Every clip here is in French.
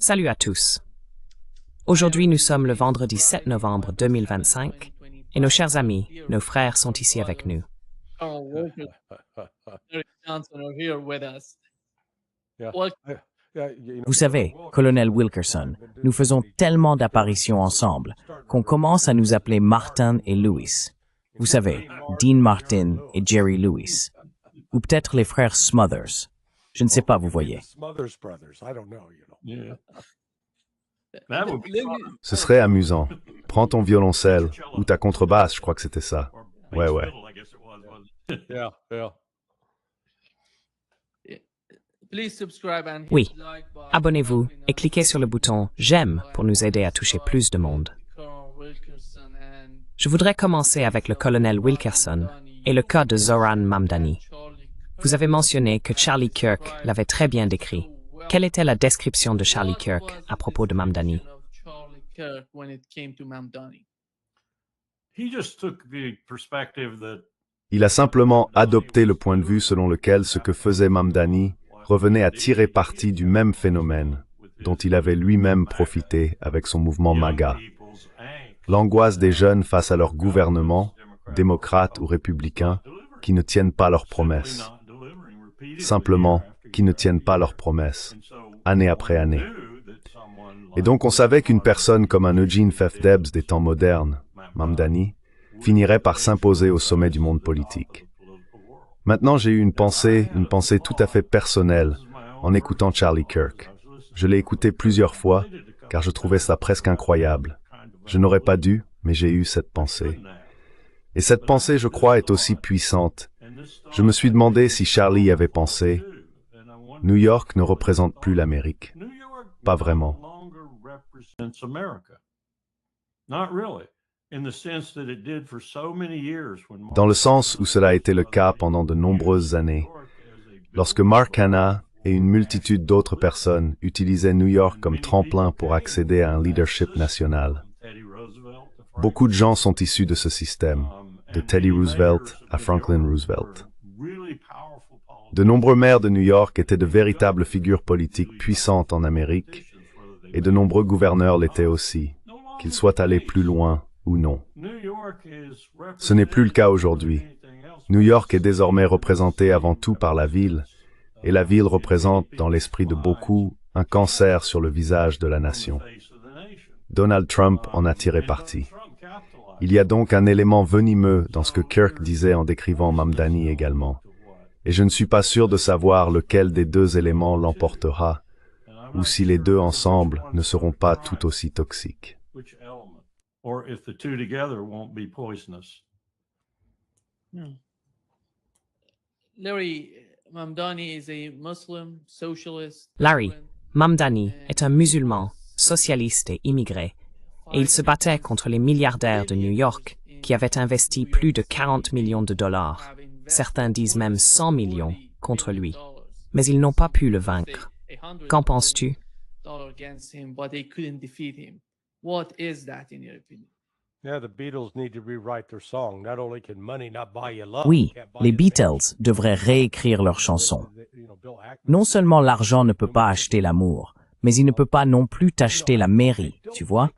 Salut à tous. Aujourd'hui, nous sommes le vendredi 7 novembre 2025 et nos chers amis, nos frères sont ici avec nous. Vous savez, colonel Wilkerson, nous faisons tellement d'apparitions ensemble qu'on commence à nous appeler Martin et Lewis. Vous savez, Dean Martin et Jerry Lewis. Ou peut-être les frères Smothers. Je ne sais pas, vous voyez. Ce serait amusant. Prends ton violoncelle ou ta contrebasse, je crois que c'était ça. Ouais. Oui, abonnez-vous et cliquez sur le bouton « J'aime » pour nous aider à toucher plus de monde. Je voudrais commencer avec le colonel Wilkerson et le cas de Zoran Mamdani. Vous avez mentionné que Charlie Kirk l'avait très bien décrit. Quelle était la description de Charlie Kirk à propos de Mamdani? Il a simplement adopté le point de vue selon lequel ce que faisait Mamdani revenait à tirer parti du même phénomène dont il avait lui-même profité avec son mouvement MAGA. L'angoisse des jeunes face à leur gouvernement, démocrates ou républicains, qui ne tiennent pas leurs promesses. Simplement, qui ne tiennent pas leurs promesses, année après année. Et donc on savait qu'une personne comme un Eugene F. Debs des temps modernes, Mamdani, finirait par s'imposer au sommet du monde politique. Maintenant, j'ai eu une pensée tout à fait personnelle en écoutant Charlie Kirk. Je l'ai écouté plusieurs fois, car je trouvais ça presque incroyable. Je n'aurais pas dû, mais j'ai eu cette pensée. Et cette pensée, je crois, est aussi puissante. Je me suis demandé si Charlie avait pensé « New York ne représente plus l'Amérique. » Pas vraiment. Dans le sens où cela a été le cas pendant de nombreuses années. Lorsque Mark Hanna et une multitude d'autres personnes utilisaient New York comme tremplin pour accéder à un leadership national. Beaucoup de gens sont issus de ce système, de Teddy Roosevelt à Franklin Roosevelt. De nombreux maires de New York étaient de véritables figures politiques puissantes en Amérique, et de nombreux gouverneurs l'étaient aussi, qu'ils soient allés plus loin ou non. Ce n'est plus le cas aujourd'hui. New York est désormais représentée avant tout par la ville, et la ville représente, dans l'esprit de beaucoup, un cancer sur le visage de la nation. Donald Trump en a tiré parti. Il y a donc un élément venimeux dans ce que Kirk disait en décrivant Mamdani également. Et je ne suis pas sûr de savoir lequel des deux éléments l'emportera, ou si les deux ensemble ne seront pas tout aussi toxiques. Larry, Mamdani est un musulman, socialiste et immigré, et il se battait contre les milliardaires de New York qui avaient investi plus de 40 millions de dollars, certains disent même 100 millions, contre lui. Mais ils n'ont pas pu le vaincre. Qu'en penses-tu? Oui, les Beatles devraient réécrire leur chanson. Non seulement l'argent ne peut pas acheter l'amour, mais il ne peut pas non plus t'acheter la mairie, tu vois?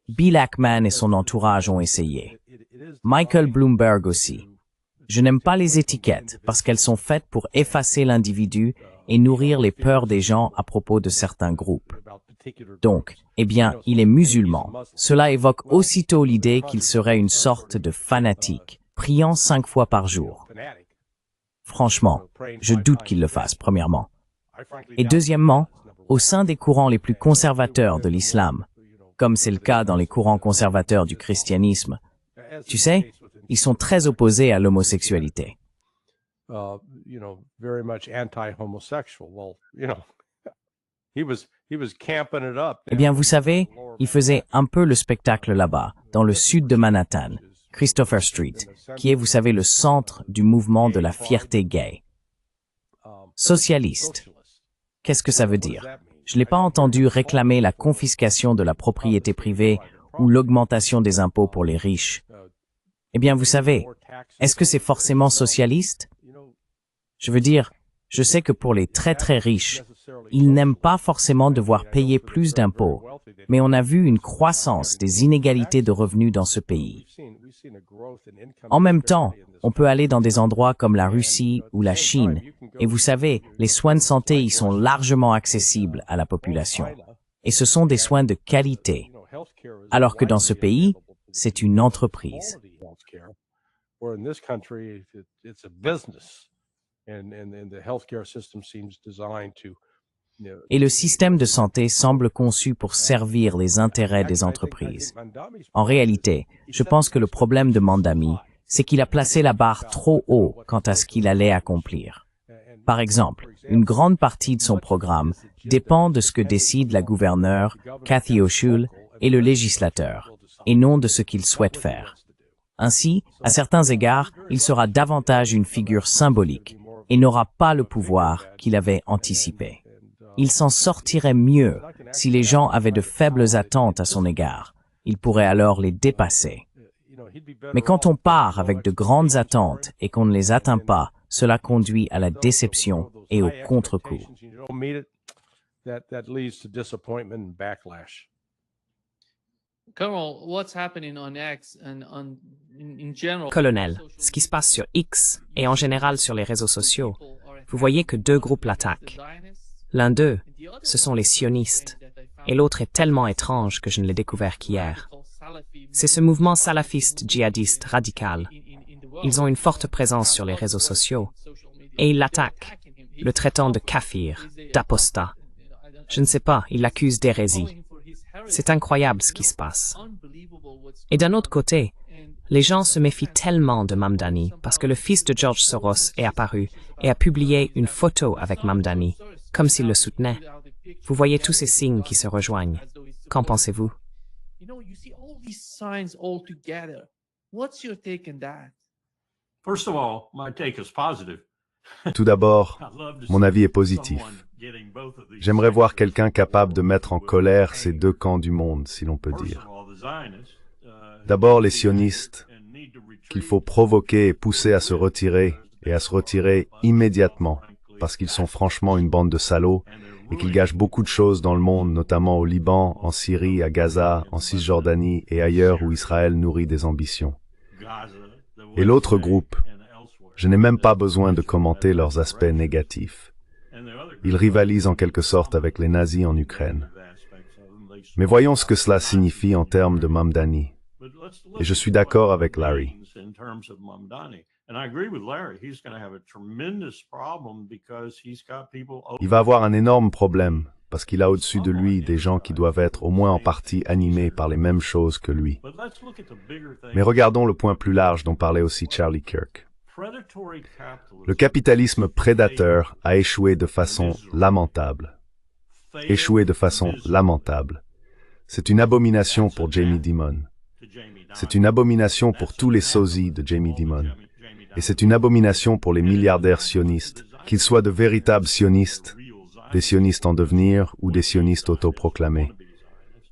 Bill Ackman et son entourage ont essayé. Michael Bloomberg aussi. Je n'aime pas les étiquettes parce qu'elles sont faites pour effacer l'individu et nourrir les peurs des gens à propos de certains groupes. Donc, eh bien, il est musulman. Cela évoque aussitôt l'idée qu'il serait une sorte de fanatique, priant 5 fois par jour. Franchement, je doute qu'il le fasse, premièrement. Et deuxièmement, au sein des courants les plus conservateurs de l'islam, comme c'est le cas dans les courants conservateurs du christianisme, tu sais, ils sont très opposés à l'homosexualité. Eh bien, vous savez, il faisait un peu le spectacle là-bas, dans le sud de Manhattan, Christopher Street, qui est, vous savez, le centre du mouvement de la fierté gay. Socialiste. Qu'est-ce que ça veut dire? Je n'ai pas entendu réclamer la confiscation de la propriété privée ou l'augmentation des impôts pour les riches. Eh bien, vous savez, est-ce que c'est forcément socialiste? Je veux dire, Je sais que pour les très très riches, ils n'aiment pas forcément devoir payer plus d'impôts, mais on a vu une croissance des inégalités de revenus dans ce pays. En même temps, on peut aller dans des endroits comme la Russie ou la Chine, et vous savez, les soins de santé y sont largement accessibles à la population. Et ce sont des soins de qualité, alors que dans ce pays, c'est une entreprise. Et le système de santé semble conçu pour servir les intérêts des entreprises. En réalité, je pense que le problème de Mamdani, c'est qu'il a placé la barre trop haut quant à ce qu'il allait accomplir. Par exemple, une grande partie de son programme dépend de ce que décide la gouverneure, Kathy Hochul, et le législateur, et non de ce qu'il souhaite faire. Ainsi, à certains égards, il sera davantage une figure symbolique et n'aura pas le pouvoir qu'il avait anticipé. Il s'en sortirait mieux si les gens avaient de faibles attentes à son égard. Il pourrait alors les dépasser. Mais quand on part avec de grandes attentes et qu'on ne les atteint pas, cela conduit à la déception et au contre-coup. Colonel, ce qui se passe sur X et en général sur les réseaux sociaux, vous voyez que deux groupes l'attaquent. L'un d'eux, ce sont les sionistes, et l'autre est tellement étrange que je ne l'ai découvert qu'hier. C'est ce mouvement salafiste djihadiste radical. Ils ont une forte présence sur les réseaux sociaux, et ils l'attaquent, le traitant de kafir, d'apostat. Je ne sais pas, ils l'accusent d'hérésie. C'est incroyable ce qui se passe. Et d'un autre côté, les gens se méfient tellement de Mamdani parce que le fils de George Soros est apparu et a publié une photo avec Mamdani, comme s'il le soutenait. Vous voyez tous ces signes qui se rejoignent. Qu'en pensez-vous? Tout d'abord, mon avis est positif. J'aimerais voir quelqu'un capable de mettre en colère ces deux camps du monde, si l'on peut dire. D'abord les sionistes, qu'il faut provoquer et pousser à se retirer, et à se retirer immédiatement, parce qu'ils sont franchement une bande de salauds, et qu'ils gâchent beaucoup de choses dans le monde, notamment au Liban, en Syrie, à Gaza, en Cisjordanie et ailleurs où Israël nourrit des ambitions. Et l'autre groupe, je n'ai même pas besoin de commenter leurs aspects négatifs. Ils rivalisent en quelque sorte avec les nazis en Ukraine. Mais voyons ce que cela signifie en termes de Mamdani. Et je suis d'accord avec Larry. Il va avoir un énorme problème, parce qu'il a au-dessus de lui des gens qui doivent être au moins en partie animés par les mêmes choses que lui. Mais regardons le point plus large dont parlait aussi Charlie Kirk. Le capitalisme prédateur a échoué de façon lamentable. Échoué de façon lamentable. C'est une abomination pour Jamie Dimon. C'est une abomination pour tous les sosies de Jamie Dimon. Et c'est une abomination pour les milliardaires sionistes, qu'ils soient de véritables sionistes, des sionistes en devenir ou des sionistes autoproclamés.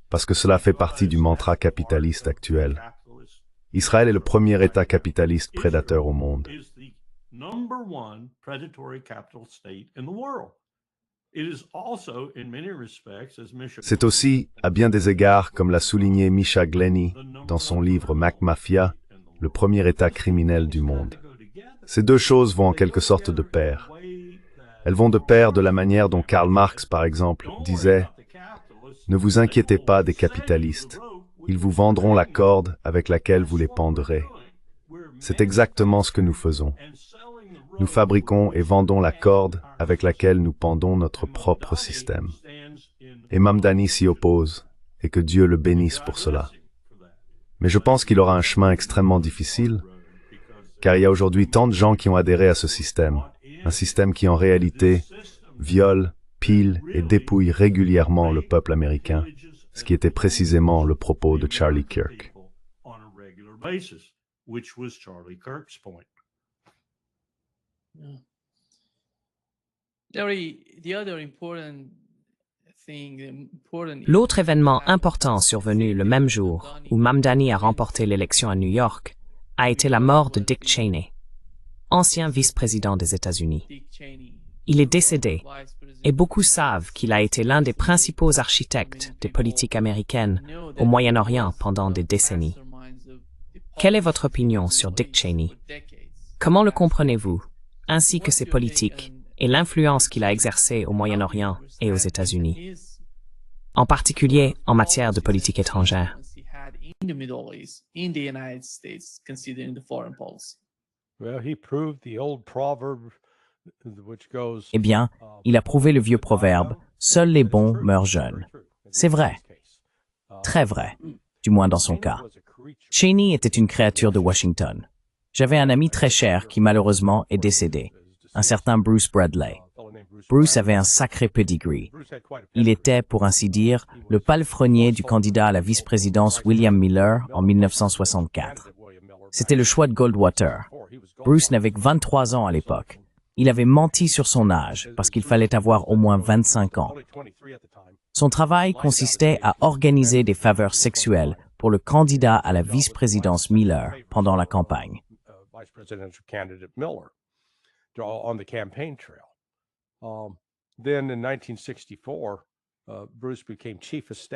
Parce que cela fait partie du mantra capitaliste actuel. Israël est le premier État capitaliste prédateur au monde. C'est aussi, à bien des égards, comme l'a souligné Misha Glenny dans son livre Mac Mafia, le premier État criminel du monde. Ces deux choses vont en quelque sorte de pair. Elles vont de pair de la manière dont Karl Marx, par exemple, disait « Ne vous inquiétez pas des capitalistes. Ils vous vendront la corde avec laquelle vous les pendrez. » C'est exactement ce que nous faisons. Nous fabriquons et vendons la corde avec laquelle nous pendons notre propre système. Et Mamdani s'y oppose, et que Dieu le bénisse pour cela. Mais je pense qu'il aura un chemin extrêmement difficile, car il y a aujourd'hui tant de gens qui ont adhéré à ce système, un système qui en réalité viole, pille et dépouille régulièrement le peuple américain, ce qui était précisément le propos de Charlie Kirk. L'autre événement important survenu le même jour où Mamdani a remporté l'élection à New York a été la mort de Dick Cheney, ancien vice-président des États-Unis. Il est décédé, et beaucoup savent qu'il a été l'un des principaux architectes des politiques américaines au Moyen-Orient pendant des décennies. Quelle est votre opinion sur Dick Cheney? Comment le comprenez-vous, ainsi que ses politiques et l'influence qu'il a exercée au Moyen-Orient et aux États-Unis, en particulier en matière de politique étrangère? Eh bien, il a prouvé le vieux proverbe « Seuls les bons meurent jeunes ». C'est vrai. Très vrai, du moins dans son cas. Cheney était une créature de Washington. J'avais un ami très cher qui malheureusement est décédé, un certain Bruce Bradley. Bruce avait un sacré pedigree. Il était, pour ainsi dire, le palefrenier du candidat à la vice-présidence William Miller en 1964. C'était le choix de Goldwater. Bruce n'avait que 23 ans à l'époque. Il avait menti sur son âge parce qu'il fallait avoir au moins 25 ans. Son travail consistait à organiser des faveurs sexuelles pour le candidat à la vice-présidence Miller pendant la campagne.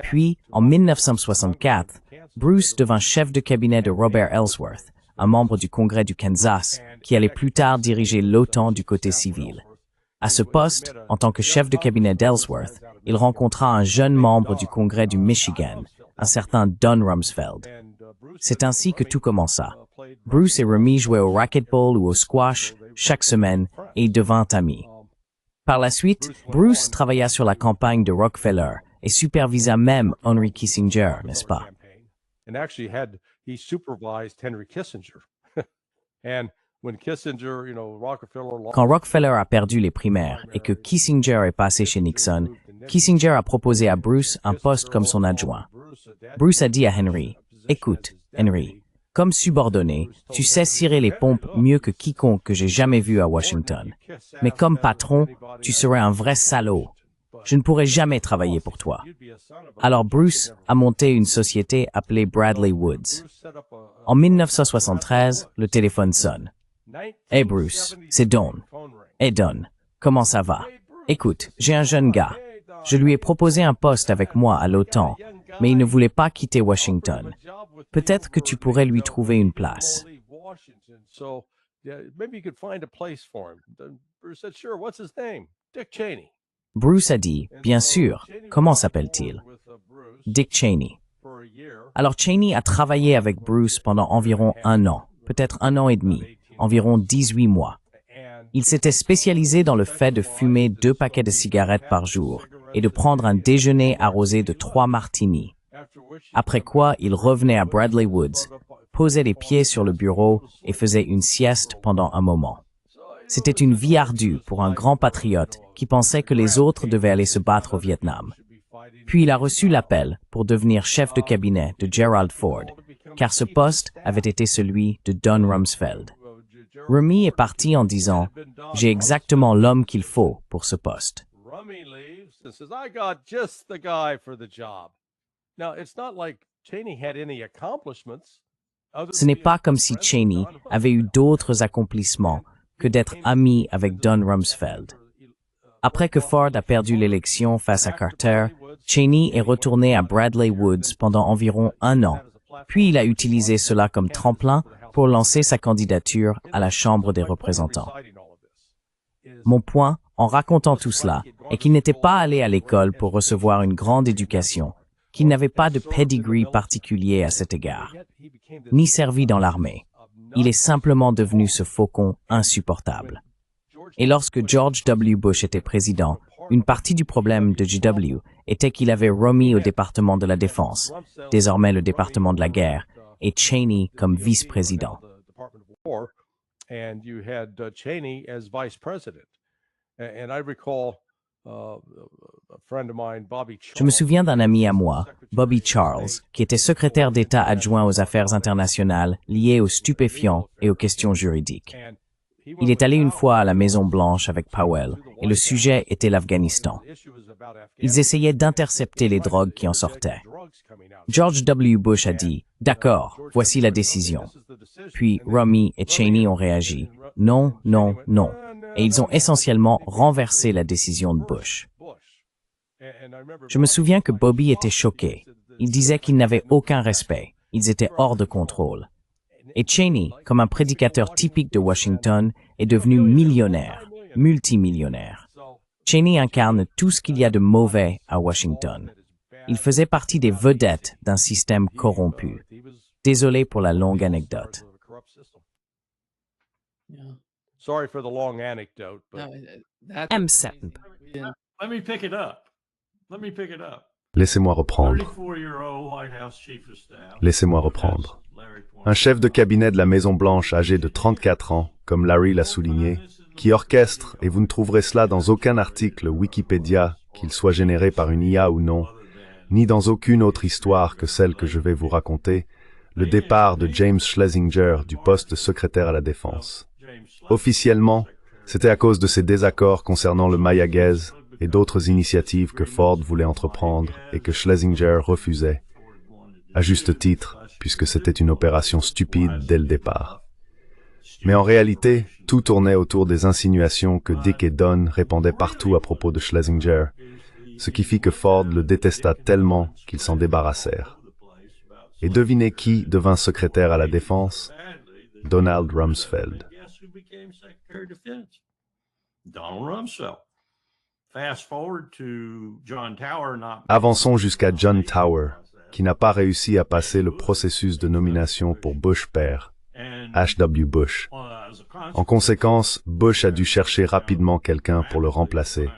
Puis, en 1964, Bruce devint chef de cabinet de Robert Ellsworth, un membre du Congrès du Kansas, qui allait plus tard diriger l'OTAN du côté civil. À ce poste, en tant que chef de cabinet d'Ellsworth, il rencontra un jeune membre du Congrès du Michigan, un certain Don Rumsfeld. C'est ainsi que tout commença. Bruce et Remy jouaient au racquetball ou au squash chaque semaine et ils devinrent amis. Par la suite, Bruce travailla sur la campagne de Rockefeller et supervisa même Henry Kissinger, n'est-ce pas? Quand Rockefeller a perdu les primaires et que Kissinger est passé chez Nixon, Kissinger a proposé à Bruce un poste comme son adjoint. Bruce a dit à Henry, « Écoute, Henry, comme subordonné, tu sais cirer les pompes mieux que quiconque que j'ai jamais vu à Washington. Mais comme patron, tu serais un vrai salaud. Je ne pourrais jamais travailler pour toi. » Alors Bruce a monté une société appelée Bradley Woods. En 1973, le téléphone sonne. « Hey Bruce, c'est Don. Hey Don, comment ça va? Écoute, j'ai un jeune gars. Je lui ai proposé un poste avec moi à l'OTAN, mais il ne voulait pas quitter Washington. Peut-être que tu pourrais lui trouver une place. » Bruce a dit, « Bien sûr, comment s'appelle-t-il? » « Dick Cheney. » Alors Cheney a travaillé avec Bruce pendant environ 1 an, peut-être 1 an et demi, environ 18 mois. Il s'était spécialisé dans le fait de fumer 2 paquets de cigarettes par jour et de prendre un déjeuner arrosé de 3 martinis. Après quoi, il revenait à Bradley Woods, posait les pieds sur le bureau et faisait une sieste pendant un moment. C'était une vie ardue pour un grand patriote qui pensait que les autres devaient aller se battre au Vietnam. Puis il a reçu l'appel pour devenir chef de cabinet de Gerald Ford, car ce poste avait été celui de Don Rumsfeld. Remy est parti en disant « J'ai exactement l'homme qu'il faut pour ce poste. » Ce n'est pas comme si Cheney avait eu d'autres accomplissements que d'être ami avec Don Rumsfeld. Après que Ford a perdu l'élection face à Carter, Cheney est retourné à Bradley Woods pendant environ 1 an, puis il a utilisé cela comme tremplin pour lancer sa candidature à la Chambre des représentants. Mon point, en racontant tout cela, est qu'il n'était pas allé à l'école pour recevoir une grande éducation, qu'il n'avait pas de pedigree particulier à cet égard, ni servi dans l'armée. Il est simplement devenu ce faucon insupportable. Et lorsque George W. Bush était président, une partie du problème de GW était qu'il avait Romney au département de la Défense, désormais le département de la guerre, et Cheney comme vice-président. Je me souviens d'un ami à moi, Bobby Charles, qui était secrétaire d'État adjoint aux affaires internationales liées aux stupéfiants et aux questions juridiques. Il est allé une fois à la Maison-Blanche avec Powell, et le sujet était l'Afghanistan. Ils essayaient d'intercepter les drogues qui en sortaient. George W. Bush a dit « D'accord, voici la décision. » Puis Romney et Cheney ont réagi « Non, non, non. et ils ont essentiellement renversé la décision de Bush. Je me souviens que Bobby était choqué. Il disait qu'ils n'avaient aucun respect. Ils étaient hors de contrôle. Et Cheney, comme un prédicateur typique de Washington, est devenu millionnaire, multimillionnaire. Cheney incarne tout ce qu'il y a de mauvais à Washington. Il faisait partie des vedettes d'un système corrompu. Désolé pour la longue anecdote. Sorry for the long anecdote, but M7. Let me pick it up. Laissez-moi reprendre. 34-year-old White House Chief of Staff. Laissez-moi reprendre. Un chef de cabinet de la Maison-Blanche âgé de 34 ans, comme Larry l'a souligné, qui orchestre, et vous ne trouverez cela dans aucun article Wikipédia, qu'il soit généré par une IA ou non, ni dans aucune autre histoire que celle que je vais vous raconter, le départ de James Schlesinger du poste de secrétaire à la Défense. Officiellement, c'était à cause de ses désaccords concernant le Mayaguez et d'autres initiatives que Ford voulait entreprendre et que Schlesinger refusait, à juste titre, puisque c'était une opération stupide dès le départ. Mais en réalité, tout tournait autour des insinuations que Dick et Don répandaient partout à propos de Schlesinger, ce qui fit que Ford le détesta tellement qu'ils s'en débarrassèrent. Et devinez qui devint secrétaire à la Défense? Donald Rumsfeld. Avançons jusqu'à John Tower, qui n'a pas réussi à passer le processus de nomination pour Bush père, H.W. Bush. En conséquence, Bush a dû chercher rapidement quelqu'un pour le remplacer,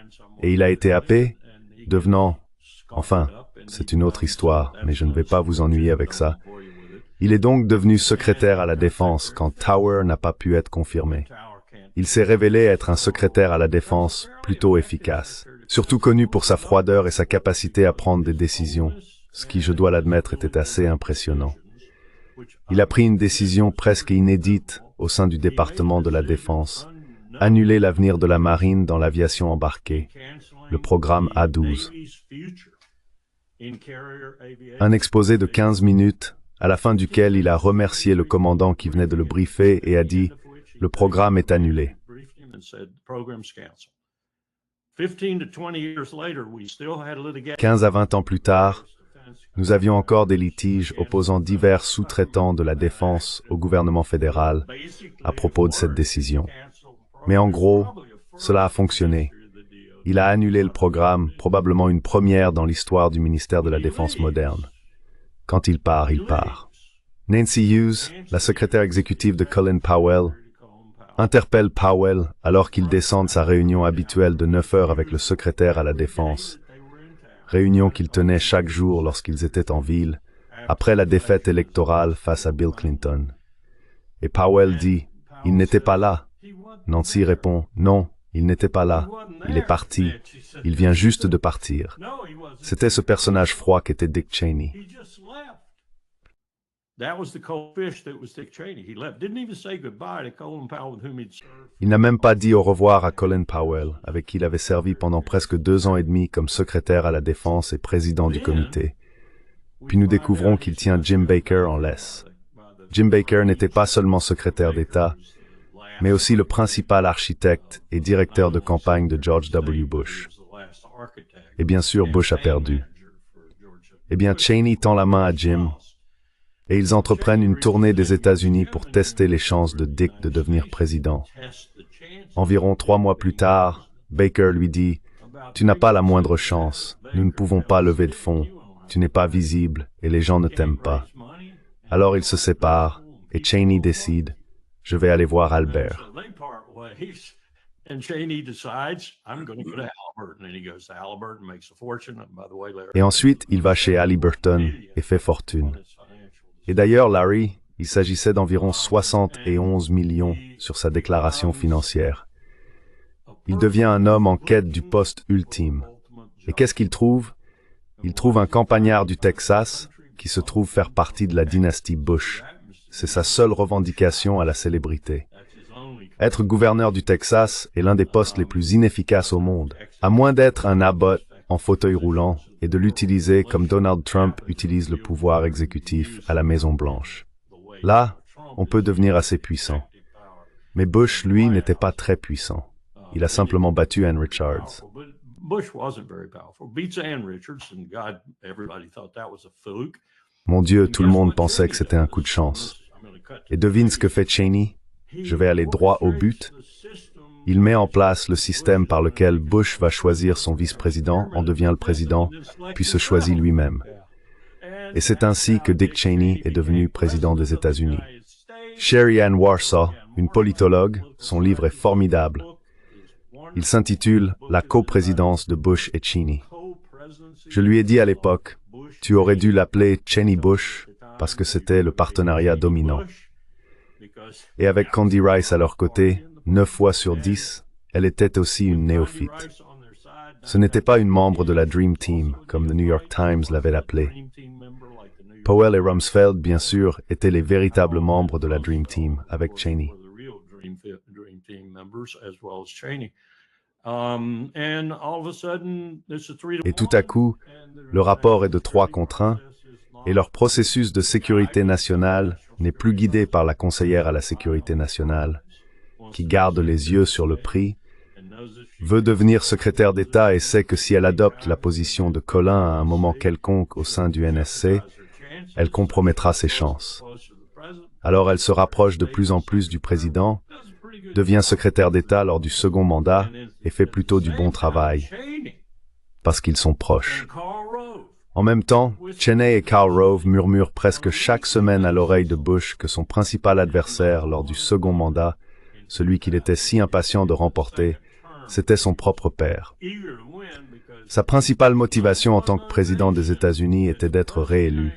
et il a été happé, devenant, enfin, c'est une autre histoire, mais je ne vais pas vous ennuyer avec ça. Il est donc devenu secrétaire à la Défense quand Tower n'a pas pu être confirmé. Il s'est révélé être un secrétaire à la Défense plutôt efficace, surtout connu pour sa froideur et sa capacité à prendre des décisions, ce qui, je dois l'admettre, était assez impressionnant. Il a pris une décision presque inédite au sein du département de la Défense, annuler l'avenir de la marine dans l'aviation embarquée, le programme A-12. Un exposé de 15 minutes, à la fin duquel il a remercié le commandant qui venait de le briefer et a dit « Le programme est annulé ». 15 à 20 ans plus tard, nous avions encore des litiges opposant divers sous-traitants de la Défense au gouvernement fédéral à propos de cette décision. Mais en gros, cela a fonctionné. Il a annulé le programme, probablement une première dans l'histoire du ministère de la Défense moderne. Quand il part, il part. Nancy Hughes, la secrétaire exécutive de Colin Powell, interpelle Powell alors qu'il descend de sa réunion habituelle de 9 heures avec le secrétaire à la Défense, réunion qu'ils tenaient chaque jour lorsqu'ils étaient en ville, après la défaite électorale face à Bill Clinton. Et Powell dit « Il n'était pas là ». Nancy répond « Non, il n'était pas là. Il est parti. Il vient juste de partir ». C'était ce personnage froid qu'était Dick Cheney. Il n'a même pas dit au revoir à Colin Powell, avec qui il avait servi pendant presque 2 ans et demi comme secrétaire à la Défense et président du comité. Puis nous découvrons qu'il tient Jim Baker en laisse. Jim Baker n'était pas seulement secrétaire d'État, mais aussi le principal architecte et directeur de campagne de George W. Bush. Et bien sûr, Bush a perdu. Eh bien, Cheney tend la main à Jim, et ils entreprennent une tournée des États-Unis pour tester les chances de Dick de devenir président. Environ 3 mois plus tard, Baker lui dit « Tu n'as pas la moindre chance, nous ne pouvons pas lever de fonds, tu n'es pas visible et les gens ne t'aiment pas. » Alors ils se séparent, et Cheney décide « Je vais aller voir Albert. » Et ensuite, il va chez Halliburton et fait fortune. Et d'ailleurs, Larry, il s'agissait d'environ 71 millions sur sa déclaration financière. Il devient un homme en quête du poste ultime. Et qu'est-ce qu'il trouve? Il trouve un campagnard du Texas qui se trouve faire partie de la dynastie Bush. C'est sa seule revendication à la célébrité. Être gouverneur du Texas est l'un des postes les plus inefficaces au monde, à moins d'être un Abbott en fauteuil roulant et de l'utiliser comme Donald Trump utilise le pouvoir exécutif à la Maison-Blanche. Là, on peut devenir assez puissant. Mais Bush, lui, n'était pas très puissant. Il a simplement battu Ann Richards. But Bush wasn't very powerful. Beats Ann Richards, and God, everybody thought that was a fluke. Mon Dieu, tout le monde pensait que c'était un coup de chance. Et devine ce que fait Cheney? Je vais aller droit au but. Il met en place le système par lequel Bush va choisir son vice-président, en devient le président, puis se choisit lui-même. Et c'est ainsi que Dick Cheney est devenu président des États-Unis. Sherry Ann Warsaw, une politologue, son livre est formidable. Il s'intitule « La coprésidence de Bush et Cheney ». Je lui ai dit à l'époque, tu aurais dû l'appeler Cheney Bush parce que c'était le partenariat dominant. Et avec Condi Rice à leur côté, 9 fois sur 10, elle était aussi une néophyte. Ce n'était pas une membre de la Dream Team, comme le New York Times l'avait appelée. Powell et Rumsfeld, bien sûr, étaient les véritables membres de la Dream Team, avec Cheney. Et tout à coup, le rapport est de 3 contre 1, et leur processus de sécurité nationale n'est plus guidé par la conseillère à la sécurité nationale, qui garde les yeux sur le prix, veut devenir secrétaire d'État et sait que si elle adopte la position de Colin à un moment quelconque au sein du NSC, elle compromettra ses chances. Alors elle se rapproche de plus en plus du président, devient secrétaire d'État lors du second mandat et fait plutôt du bon travail, parce qu'ils sont proches. En même temps, Cheney et Karl Rove murmurent presque chaque semaine à l'oreille de Bush que son principal adversaire lors du second mandat, celui qu'il était si impatient de remporter, c'était son propre père. Sa principale motivation en tant que président des États-Unis était d'être réélu,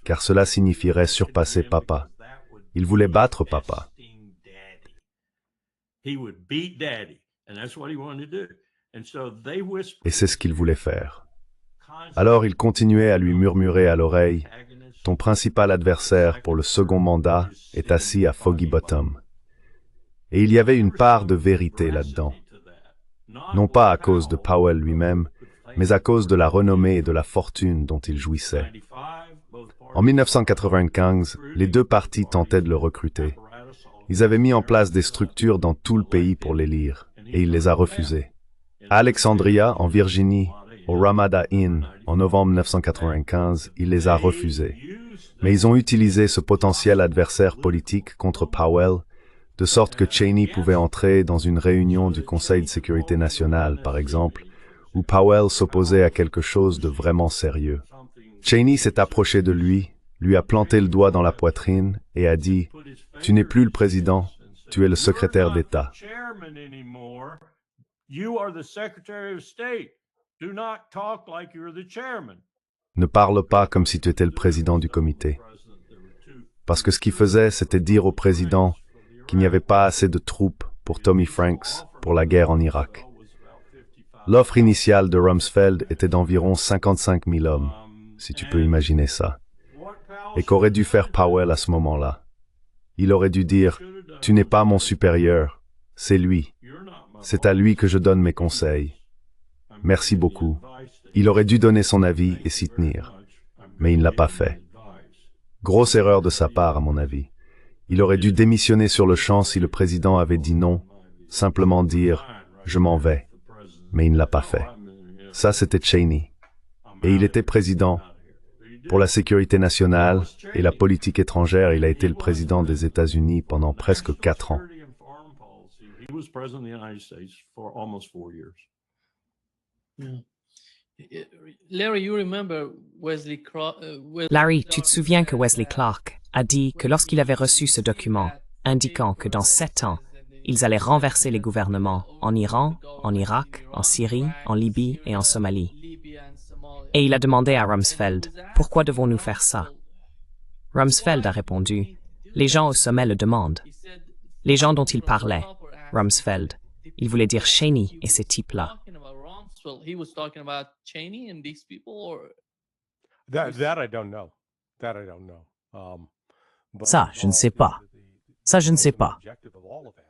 car cela signifierait surpasser papa. Il voulait battre papa. Et c'est ce qu'il voulait faire. Alors il continuait à lui murmurer à l'oreille, « Ton principal adversaire pour le second mandat est assis à Foggy Bottom. » Et il y avait une part de vérité là-dedans. Non pas à cause de Powell lui-même, mais à cause de la renommée et de la fortune dont il jouissait. En 1995, les deux partis tentaient de le recruter. Ils avaient mis en place des structures dans tout le pays pour l'élire, et il les a refusées. À Alexandria, en Virginie, au Ramada Inn, en novembre 1995, il les a refusées. Mais ils ont utilisé ce potentiel adversaire politique contre Powell, de sorte que Cheney pouvait entrer dans une réunion du Conseil de sécurité nationale, par exemple, où Powell s'opposait à quelque chose de vraiment sérieux. Cheney s'est approché de lui a planté le doigt dans la poitrine et a dit « Tu n'es plus le président, tu es le secrétaire d'État. » Ne parle pas comme si tu étais le président du comité. Parce que ce qu'il faisait, c'était dire au président qu'il n'y avait pas assez de troupes pour Tommy Franks pour la guerre en Irak. L'offre initiale de Rumsfeld était d'environ 55 000 hommes, si tu peux imaginer ça. Et qu'aurait dû faire Powell à ce moment-là? Il aurait dû dire « Tu n'es pas mon supérieur, c'est lui. C'est à lui que je donne mes conseils. Merci beaucoup. » Il aurait dû donner son avis et s'y tenir. Mais il ne l'a pas fait. Grosse erreur de sa part, à mon avis. Il aurait dû démissionner sur le champ si le président avait dit non, simplement dire « Je m'en vais ». Mais il ne l'a pas fait. Ça, c'était Cheney. Et il était président. Pour la sécurité nationale et la politique étrangère, il a été le président des États-Unis pendant presque 4 ans. Larry, tu te souviens que Wesley Clark a dit que lorsqu'il avait reçu ce document, indiquant que dans 7 ans, ils allaient renverser les gouvernements en Iran, en Irak, en Syrie, en Libye et en Somalie. Et il a demandé à Rumsfeld, « Pourquoi devons-nous faire ça ?» Rumsfeld a répondu, « Les gens au sommet le demandent. » Les gens dont il parlait, Rumsfeld, il voulait dire Cheney et ces types-là. Ça, je ne sais pas. Ça, je ne sais pas.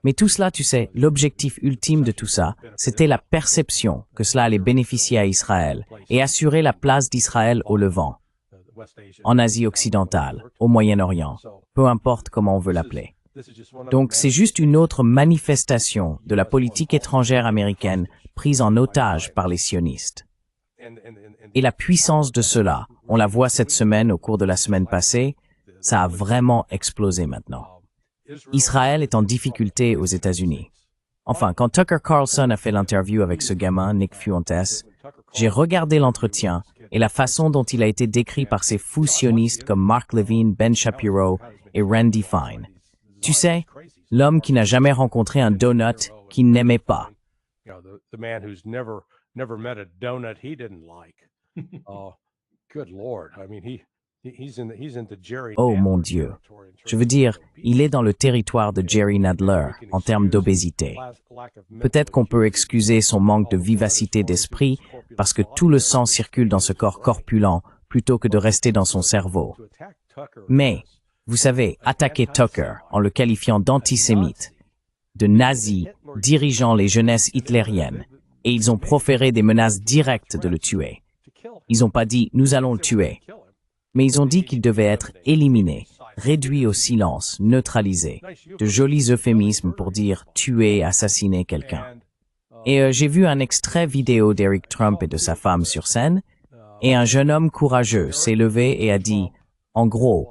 Mais tout cela, tu sais, l'objectif ultime de tout ça, c'était la perception que cela allait bénéficier à Israël et assurer la place d'Israël au Levant, en Asie occidentale, au Moyen-Orient, peu importe comment on veut l'appeler. Donc c'est juste une autre manifestation de la politique étrangère américaine prise en otage par les sionistes. Et la puissance de cela, on la voit cette semaine au cours de la semaine passée, ça a vraiment explosé maintenant. Israël est en difficulté aux États-Unis. Enfin, quand Tucker Carlson a fait l'interview avec ce gamin, Nick Fuentes, j'ai regardé l'entretien et la façon dont il a été décrit par ces fous sionistes comme Mark Levine, Ben Shapiro et Randy Fine. Tu sais, l'homme qui n'a jamais rencontré un donut qu'il n'aimait pas. The man who's never met a donut he didn't like. Good Lord. I mean, he's in the Jerry. Oh mon Dieu. Je veux dire, il est dans le territoire de Jerry Nadler en termes d'obésité. Peut-être qu'on peut excuser son manque de vivacité d'esprit parce que tout le sang circule dans ce corps corpulent plutôt que de rester dans son cerveau. Mais, vous savez, attaquer Tucker en le qualifiant d'antisémite, de nazi, dirigeant les jeunesses hitlériennes, et ils ont proféré des menaces directes de le tuer. Ils n'ont pas dit « nous allons le tuer », mais ils ont dit qu'il devait être éliminé, réduit au silence, neutralisé, de jolis euphémismes pour dire « tuer, assassiner quelqu'un ». Et j'ai vu un extrait vidéo d'Eric Trump et de sa femme sur scène, et un jeune homme courageux s'est levé et a dit « en gros,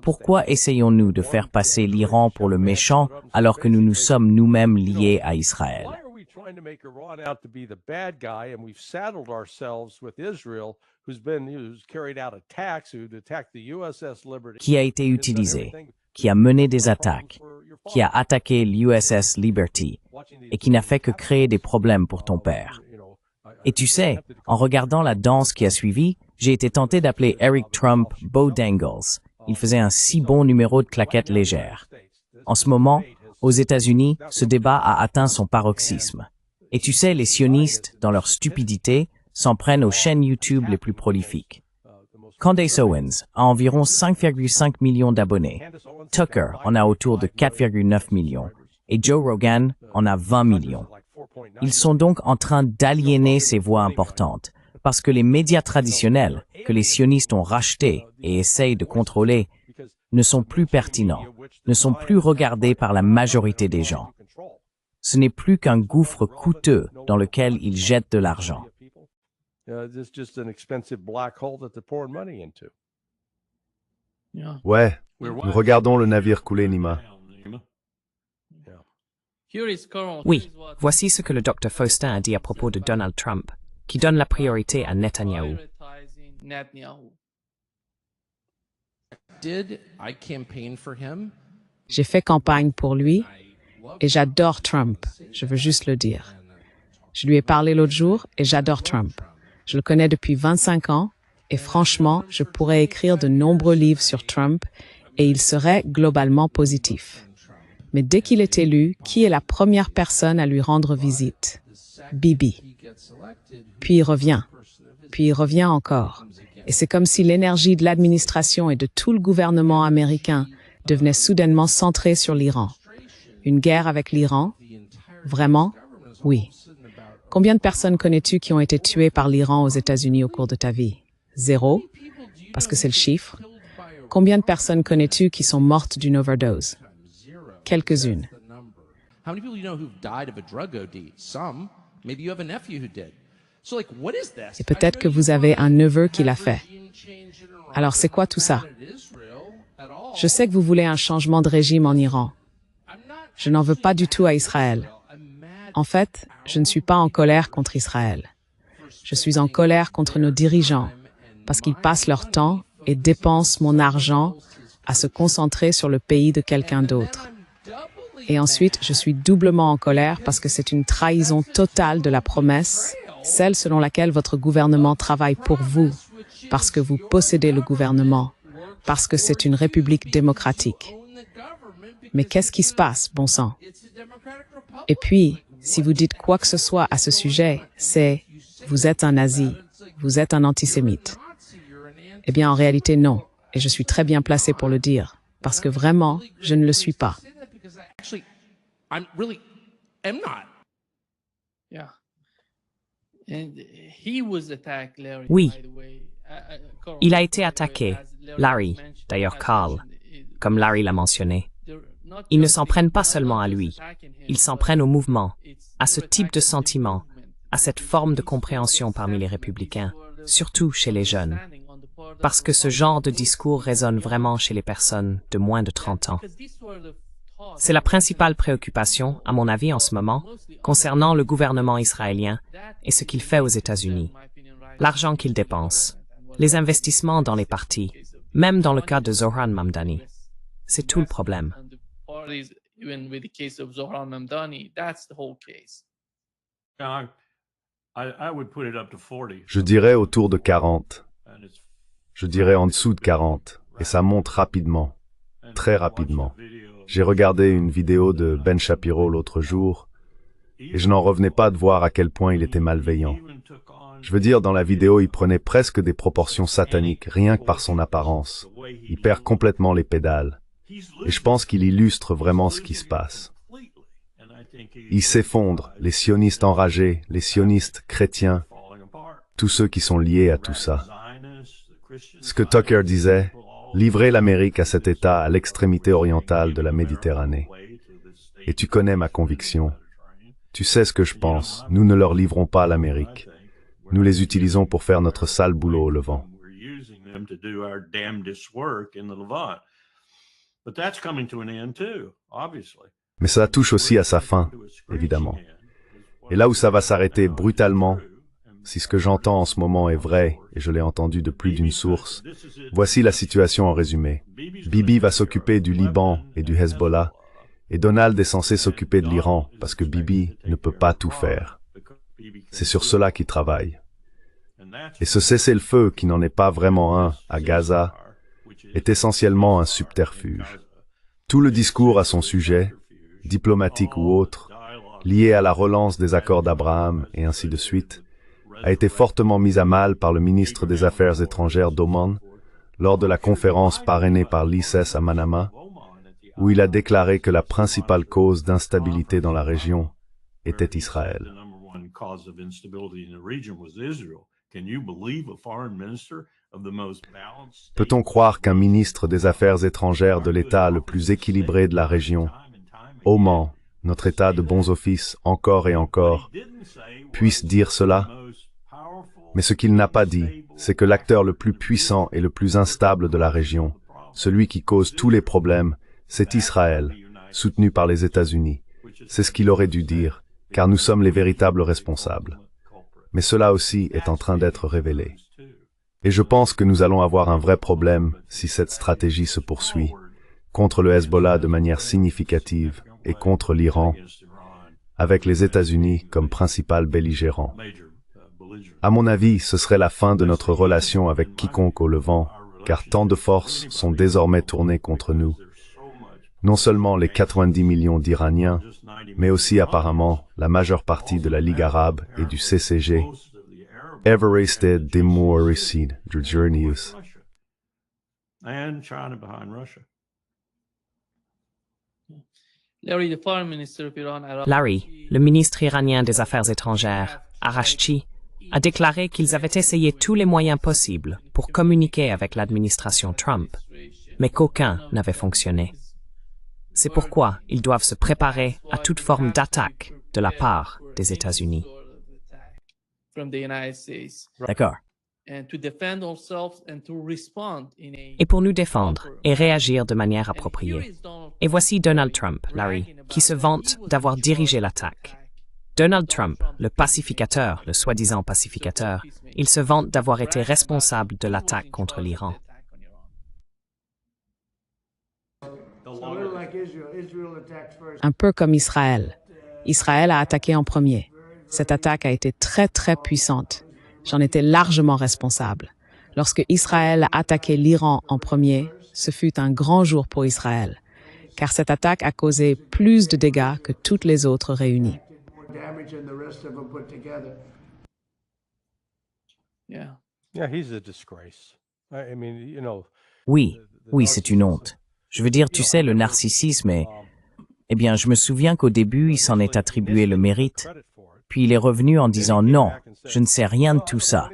pourquoi essayons-nous de faire passer l'Iran pour le méchant alors que nous nous sommes nous-mêmes liés à Israël ?» Trying to make Iran out to be the bad guy, and we've saddled ourselves with Israel, who's carried out attacks, who'd attacked the USS Liberty. Qui a été utilisé, qui a mené des attaques, qui a attaqué l'USS Liberty, et qui n'a fait que créer des problèmes pour ton père. Et tu sais, en regardant la danse qui a suivi, j'ai été tenté d'appeler Eric Trump Bo Dangles. Il faisait un si bon numéro de claquettes légères. En ce moment, aux États-Unis, ce débat a atteint son paroxysme. Et tu sais, les sionistes, dans leur stupidité, s'en prennent aux chaînes YouTube les plus prolifiques. Candace Owens a environ 5,5 millions d'abonnés. Tucker en a autour de 4,9 millions. Et Joe Rogan en a 20 millions. Ils sont donc en train d'aliéner ces voix importantes, parce que les médias traditionnels, que les sionistes ont rachetés et essayent de contrôler, ne sont plus pertinents, ne sont plus regardés par la majorité des gens. Ce n'est plus qu'un gouffre coûteux dans lequel ils jettent de l'argent. Ouais, nous regardons le navire couler, Nima. Oui, voici ce que le Dr Faustin a dit à propos de Donald Trump, qui donne la priorité à Netanyahou. J'ai fait campagne pour lui et j'adore Trump, je veux juste le dire. Je lui ai parlé l'autre jour et j'adore Trump. Je le connais depuis 25 ans et franchement, je pourrais écrire de nombreux livres sur Trump et il serait globalement positif. Mais dès qu'il est élu, qui est la première personne à lui rendre visite? Bibi. Puis il revient encore. Et c'est comme si l'énergie de l'administration et de tout le gouvernement américain devenait soudainement centrée sur l'Iran. Une guerre avec l'Iran? Vraiment? Oui. Combien de personnes connais-tu qui ont été tuées par l'Iran aux États-Unis au cours de ta vie? 0? Parce que c'est le chiffre. Combien de personnes connais-tu qui sont mortes d'une overdose? Quelques-unes. Et peut-être que vous avez un neveu qui l'a fait. Alors c'est quoi tout ça? Je sais que vous voulez un changement de régime en Iran. Je n'en veux pas du tout à Israël. En fait, je ne suis pas en colère contre Israël. Je suis en colère contre nos dirigeants parce qu'ils passent leur temps et dépensent mon argent à se concentrer sur le pays de quelqu'un d'autre. Et ensuite, je suis doublement en colère parce que c'est une trahison totale de la promesse, celle selon laquelle votre gouvernement travaille pour vous, parce que vous possédez le gouvernement, parce que c'est une république démocratique. Mais qu'est-ce qui se passe, bon sang? Et puis, si vous dites quoi que ce soit à ce sujet, c'est « vous êtes un nazi, vous êtes un antisémite ». Eh bien, en réalité, non. Et je suis très bien placé pour le dire, parce que vraiment, je ne le suis pas. Oui, il a été attaqué, Larry, d'ailleurs Carl, comme Larry l'a mentionné. Ils ne s'en prennent pas seulement à lui, ils s'en prennent au mouvement, à ce type de sentiment, à cette forme de compréhension parmi les républicains, surtout chez les jeunes, parce que ce genre de discours résonne vraiment chez les personnes de moins de 30 ans. C'est la principale préoccupation, à mon avis en ce moment, concernant le gouvernement israélien et ce qu'il fait aux États-Unis, l'argent qu'il dépense, les investissements dans les partis, même dans le cas de Zohran Mamdani. C'est tout le problème. Je dirais autour de 40. Je dirais en dessous de 40. Et ça monte rapidement. Très rapidement. J'ai regardé une vidéo de Ben Shapiro l'autre jour, et je n'en revenais pas de voir à quel point il était malveillant. Je veux dire, dans la vidéo, il prenait presque des proportions sataniques, rien que par son apparence. Il perd complètement les pédales. Et je pense qu'il illustre vraiment ce qui se passe. Il s'effondre, les sionistes enragés, les sionistes chrétiens, tous ceux qui sont liés à tout ça. Ce que Tucker disait, livrer l'Amérique à cet État à l'extrémité orientale de la Méditerranée. Et tu connais ma conviction. Tu sais ce que je pense, nous ne leur livrons pas l'Amérique. Nous les utilisons pour faire notre sale boulot au Levant. Mais ça touche aussi à sa fin, évidemment. Et là où ça va s'arrêter brutalement, si ce que j'entends en ce moment est vrai, et je l'ai entendu de plus d'une source, voici la situation en résumé. Bibi va s'occuper du Liban et du Hezbollah, et Donald est censé s'occuper de l'Iran, parce que Bibi ne peut pas tout faire. C'est sur cela qu'il travaille. Et ce cessez-le-feu, qui n'en est pas vraiment un, à Gaza, est essentiellement un subterfuge. Tout le discours à son sujet, diplomatique ou autre, lié à la relance des accords d'Abraham et ainsi de suite, a été fortement mis à mal par le ministre des Affaires étrangères d'Oman lors de la conférence parrainée par l'ISS à Manama, où il a déclaré que la principale cause d'instabilité dans la région était Israël. Peut-on croire qu'un ministre des Affaires étrangères de l'État le plus équilibré de la région, Oman, notre État de bons offices encore et encore, puisse dire cela? Mais ce qu'il n'a pas dit, c'est que l'acteur le plus puissant et le plus instable de la région, celui qui cause tous les problèmes, c'est Israël, soutenu par les États-Unis. C'est ce qu'il aurait dû dire, car nous sommes les véritables responsables. Mais cela aussi est en train d'être révélé. Et je pense que nous allons avoir un vrai problème si cette stratégie se poursuit, contre le Hezbollah de manière significative et contre l'Iran, avec les États-Unis comme principal belligérant. À mon avis, ce serait la fin de notre relation avec quiconque au Levant, car tant de forces sont désormais tournées contre nous. Non seulement les 90 millions d'Iraniens, mais aussi apparemment la majeure partie de la Ligue arabe et du CCG. Everested Demoricid Journeys. Larry, le ministre iranien des Affaires étrangères, Araghchi, a déclaré qu'ils avaient essayé tous les moyens possibles pour communiquer avec l'administration Trump, mais qu'aucun n'avait fonctionné. C'est pourquoi ils doivent se préparer à toute forme d'attaque de la part des États-Unis. D'accord. Et pour nous défendre et réagir de manière appropriée. Et voici Donald Trump, Larry, qui se vante d'avoir dirigé l'attaque. Donald Trump, le pacificateur, le soi-disant pacificateur, il se vante d'avoir été responsable de l'attaque contre l'Iran. Un peu comme Israël. Israël a attaqué en premier. Cette attaque a été très, très puissante. J'en étais largement responsable. Lorsque Israël a attaqué l'Iran en premier, ce fut un grand jour pour Israël, car cette attaque a causé plus de dégâts que toutes les autres réunies. Oui, c'est une honte. Je veux dire, tu sais, le narcissisme est... Eh bien, je me souviens qu'au début, il s'en est attribué le mérite, puis il est revenu en disant « Non, je ne sais rien de tout ça.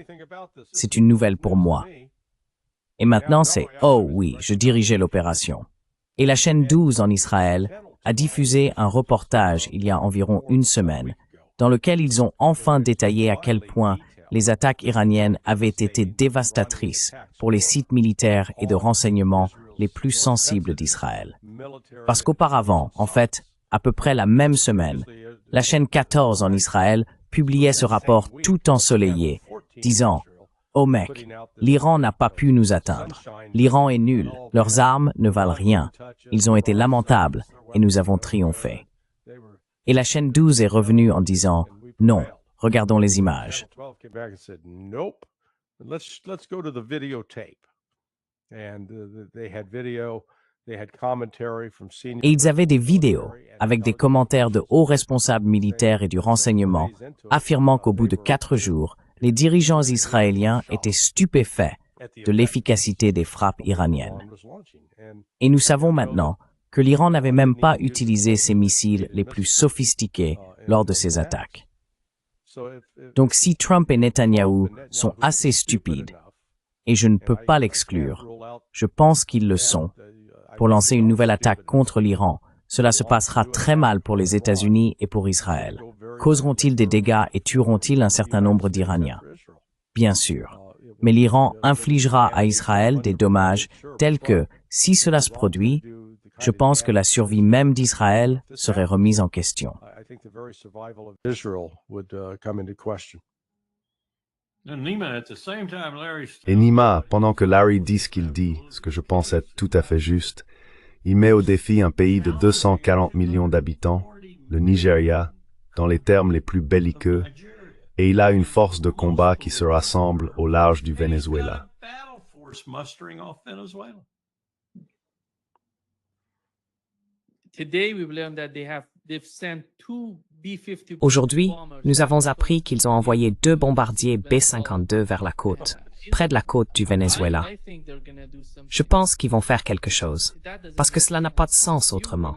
C'est une nouvelle pour moi. » Et maintenant, c'est « Oh oui, je dirigeais l'opération. » Et la chaîne 12 en Israël a diffusé un reportage il y a environ une semaine, dans lequel ils ont enfin détaillé à quel point les attaques iraniennes avaient été dévastatrices pour les sites militaires et de renseignement les plus sensibles d'Israël. Parce qu'auparavant, en fait, à peu près la même semaine, la chaîne 14 en Israël publiait ce rapport tout ensoleillé, disant « Oh mec, l'Iran n'a pas pu nous atteindre. L'Iran est nul, leurs armes ne valent rien. Ils ont été lamentables et nous avons triomphé. » Et la chaîne 12 est revenue en disant « Non, regardons les images. » Et ils avaient des vidéos avec des commentaires de hauts responsables militaires et du renseignement affirmant qu'au bout de 4 jours, les dirigeants israéliens étaient stupéfaits de l'efficacité des frappes iraniennes. Et nous savons maintenant que l'Iran n'avait même pas utilisé ses missiles les plus sophistiqués lors de ses attaques. Donc si Trump et Netanyahou sont assez stupides, et je ne peux pas l'exclure, je pense qu'ils le sont, pour lancer une nouvelle attaque contre l'Iran, cela se passera très mal pour les États-Unis et pour Israël. Causeront-ils des dégâts et tueront-ils un certain nombre d'Iraniens? Bien sûr. Mais l'Iran infligera à Israël des dommages tels que, si cela se produit, je pense que la survie même d'Israël serait remise en question. Et Nima, pendant que Larry dit ce qu'il dit, ce que je pense être tout à fait juste, il met au défi un pays de 240 millions d'habitants, le Nigeria, dans les termes les plus belliqueux, et il a une force de combat qui se rassemble au large du Venezuela. Aujourd'hui, nous avons appris qu'ils ont envoyé 2 bombardiers B-52 vers la côte, près de la côte du Venezuela. Je pense qu'ils vont faire quelque chose, parce que cela n'a pas de sens autrement.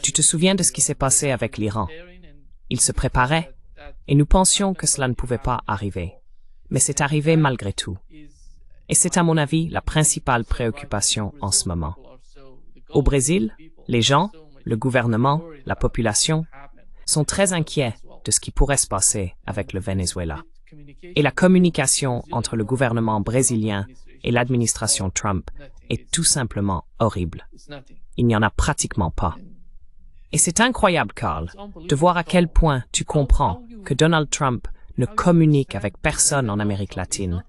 Tu te souviens de ce qui s'est passé avec l'Iran? Ils se préparaient, et nous pensions que cela ne pouvait pas arriver. Mais c'est arrivé malgré tout. Et c'est à mon avis la principale préoccupation en ce moment. Au Brésil, les gens, le gouvernement, la population, sont très inquiets de ce qui pourrait se passer avec le Venezuela. Et la communication entre le gouvernement brésilien et l'administration Trump est tout simplement horrible. Il n'y en a pratiquement pas. Et c'est incroyable, Carl, de voir à quel point tu comprends que Donald Trump ne communique avec personne en Amérique latine,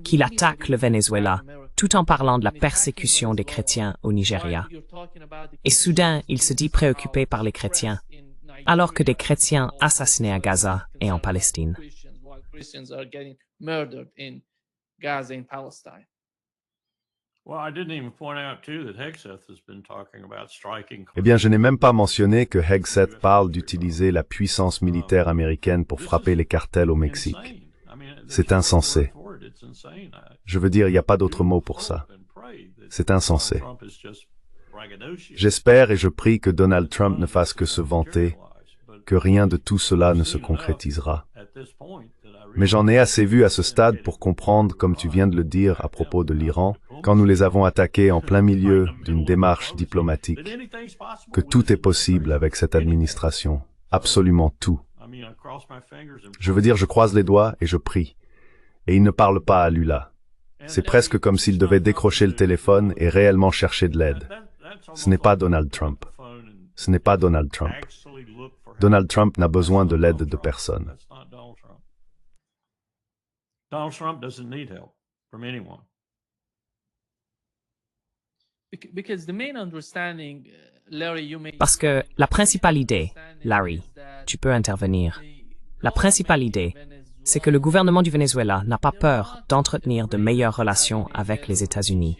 qu'il attaque le Venezuela tout en parlant de la persécution des chrétiens au Nigeria. Et soudain, il se dit préoccupé par les chrétiens, alors que des chrétiens assassinés à Gaza et en Palestine. Eh bien, je n'ai même pas mentionné que Hegseth parle d'utiliser la puissance militaire américaine pour frapper les cartels au Mexique. C'est insensé. Je veux dire, il n'y a pas d'autre mot pour ça. C'est insensé. J'espère et je prie que Donald Trump ne fasse que se vanter, que rien de tout cela ne se concrétisera. Mais j'en ai assez vu à ce stade pour comprendre, comme tu viens de le dire à propos de l'Iran, quand nous les avons attaqués en plein milieu d'une démarche diplomatique, que tout est possible avec cette administration, absolument tout. Je veux dire, je croise les doigts et je prie. Et il ne parle pas à Lula. C'est presque comme s'il devait décrocher le téléphone et réellement chercher de l'aide. Ce n'est pas Donald Trump. Ce n'est pas Donald Trump. Donald Trump n'a besoin de l'aide de personne. Donald Trump doesn't need help from anyone. Parce que la principale idée, Larry, tu peux intervenir. La principale idée, c'est que le gouvernement du Venezuela n'a pas peur d'entretenir de meilleures relations avec les États-Unis.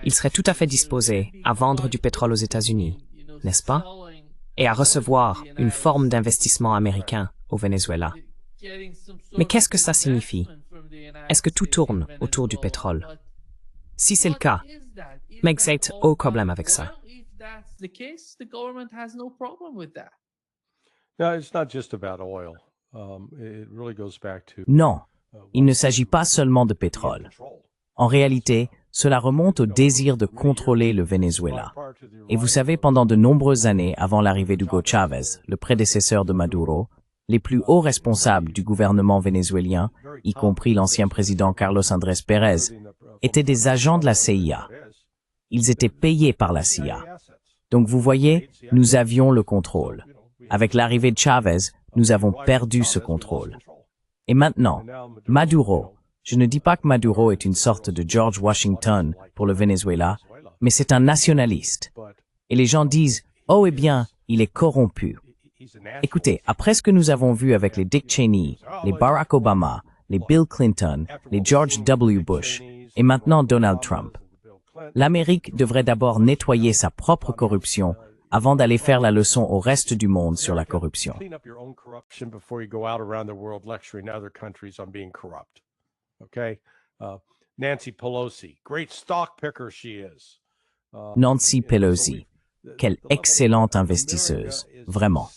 Il serait tout à fait disposé à vendre du pétrole aux États-Unis, n'est-ce pas? Et à recevoir une forme d'investissement américain au Venezuela. Mais qu'est-ce que ça signifie? Est-ce que tout tourne autour du pétrole? Si c'est le cas, Megxit a aucun problème avec ça. Non, il ne s'agit pas seulement de pétrole. En réalité, cela remonte au désir de contrôler le Venezuela. Et vous savez, pendant de nombreuses années avant l'arrivée d'Hugo Chavez, le prédécesseur de Maduro, les plus hauts responsables du gouvernement vénézuélien, y compris l'ancien président Carlos Andrés Pérez, étaient des agents de la CIA. Ils étaient payés par la CIA. Donc vous voyez, nous avions le contrôle. Avec l'arrivée de Chavez, nous avons perdu ce contrôle. Et maintenant, Maduro, je ne dis pas que Maduro est une sorte de George Washington pour le Venezuela, mais c'est un nationaliste. Et les gens disent, oh eh bien, il est corrompu. Écoutez, après ce que nous avons vu avec les Dick Cheney, les Barack Obama, les Bill Clinton, les George W. Bush, et maintenant Donald Trump, l'Amérique devrait d'abord nettoyer sa propre corruption avant d'aller faire la leçon au reste du monde sur la corruption. Clean up your own corruption before you go out around the world lecturing other countries on being corrupt. Okay? Nancy Pelosi, great stock picker she is. Nancy Pelosi, quelle excellente investisseuse, vraiment.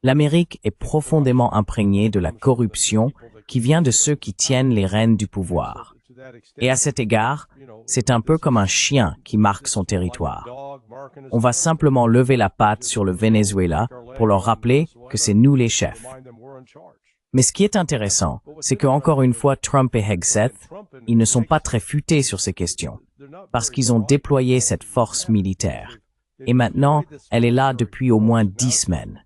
L'Amérique est profondément imprégnée de la corruption qui vient de ceux qui tiennent les rênes du pouvoir. Et à cet égard, c'est un peu comme un chien qui marque son territoire. On va simplement lever la patte sur le Venezuela pour leur rappeler que c'est nous les chefs. Mais ce qui est intéressant, c'est que encore une fois, Trump et Hegseth, ils ne sont pas très futés sur ces questions, parce qu'ils ont déployé cette force militaire. Et maintenant, elle est là depuis au moins 10 semaines.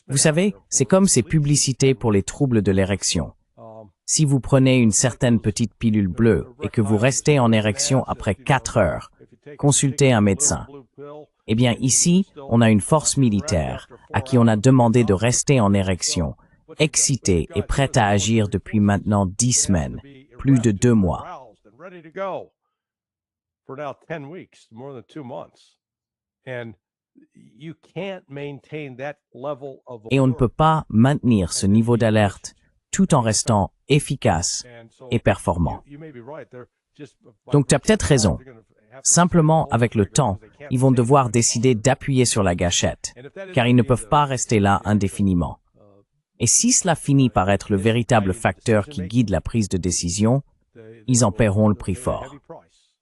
Vous savez, c'est comme ces publicités pour les troubles de l'érection. Si vous prenez une certaine petite pilule bleue et que vous restez en érection après 4 heures, consultez un médecin. Eh bien ici, on a une force militaire à qui on a demandé de rester en érection, excitée et prête à agir depuis maintenant 10 semaines, plus de 2 mois. Et on ne peut pas maintenir ce niveau d'alerte tout en restant efficace et performant. Donc tu as peut-être raison. Simplement, avec le temps, ils vont devoir décider d'appuyer sur la gâchette, car ils ne peuvent pas rester là indéfiniment. Et si cela finit par être le véritable facteur qui guide la prise de décision, ils en paieront le prix fort.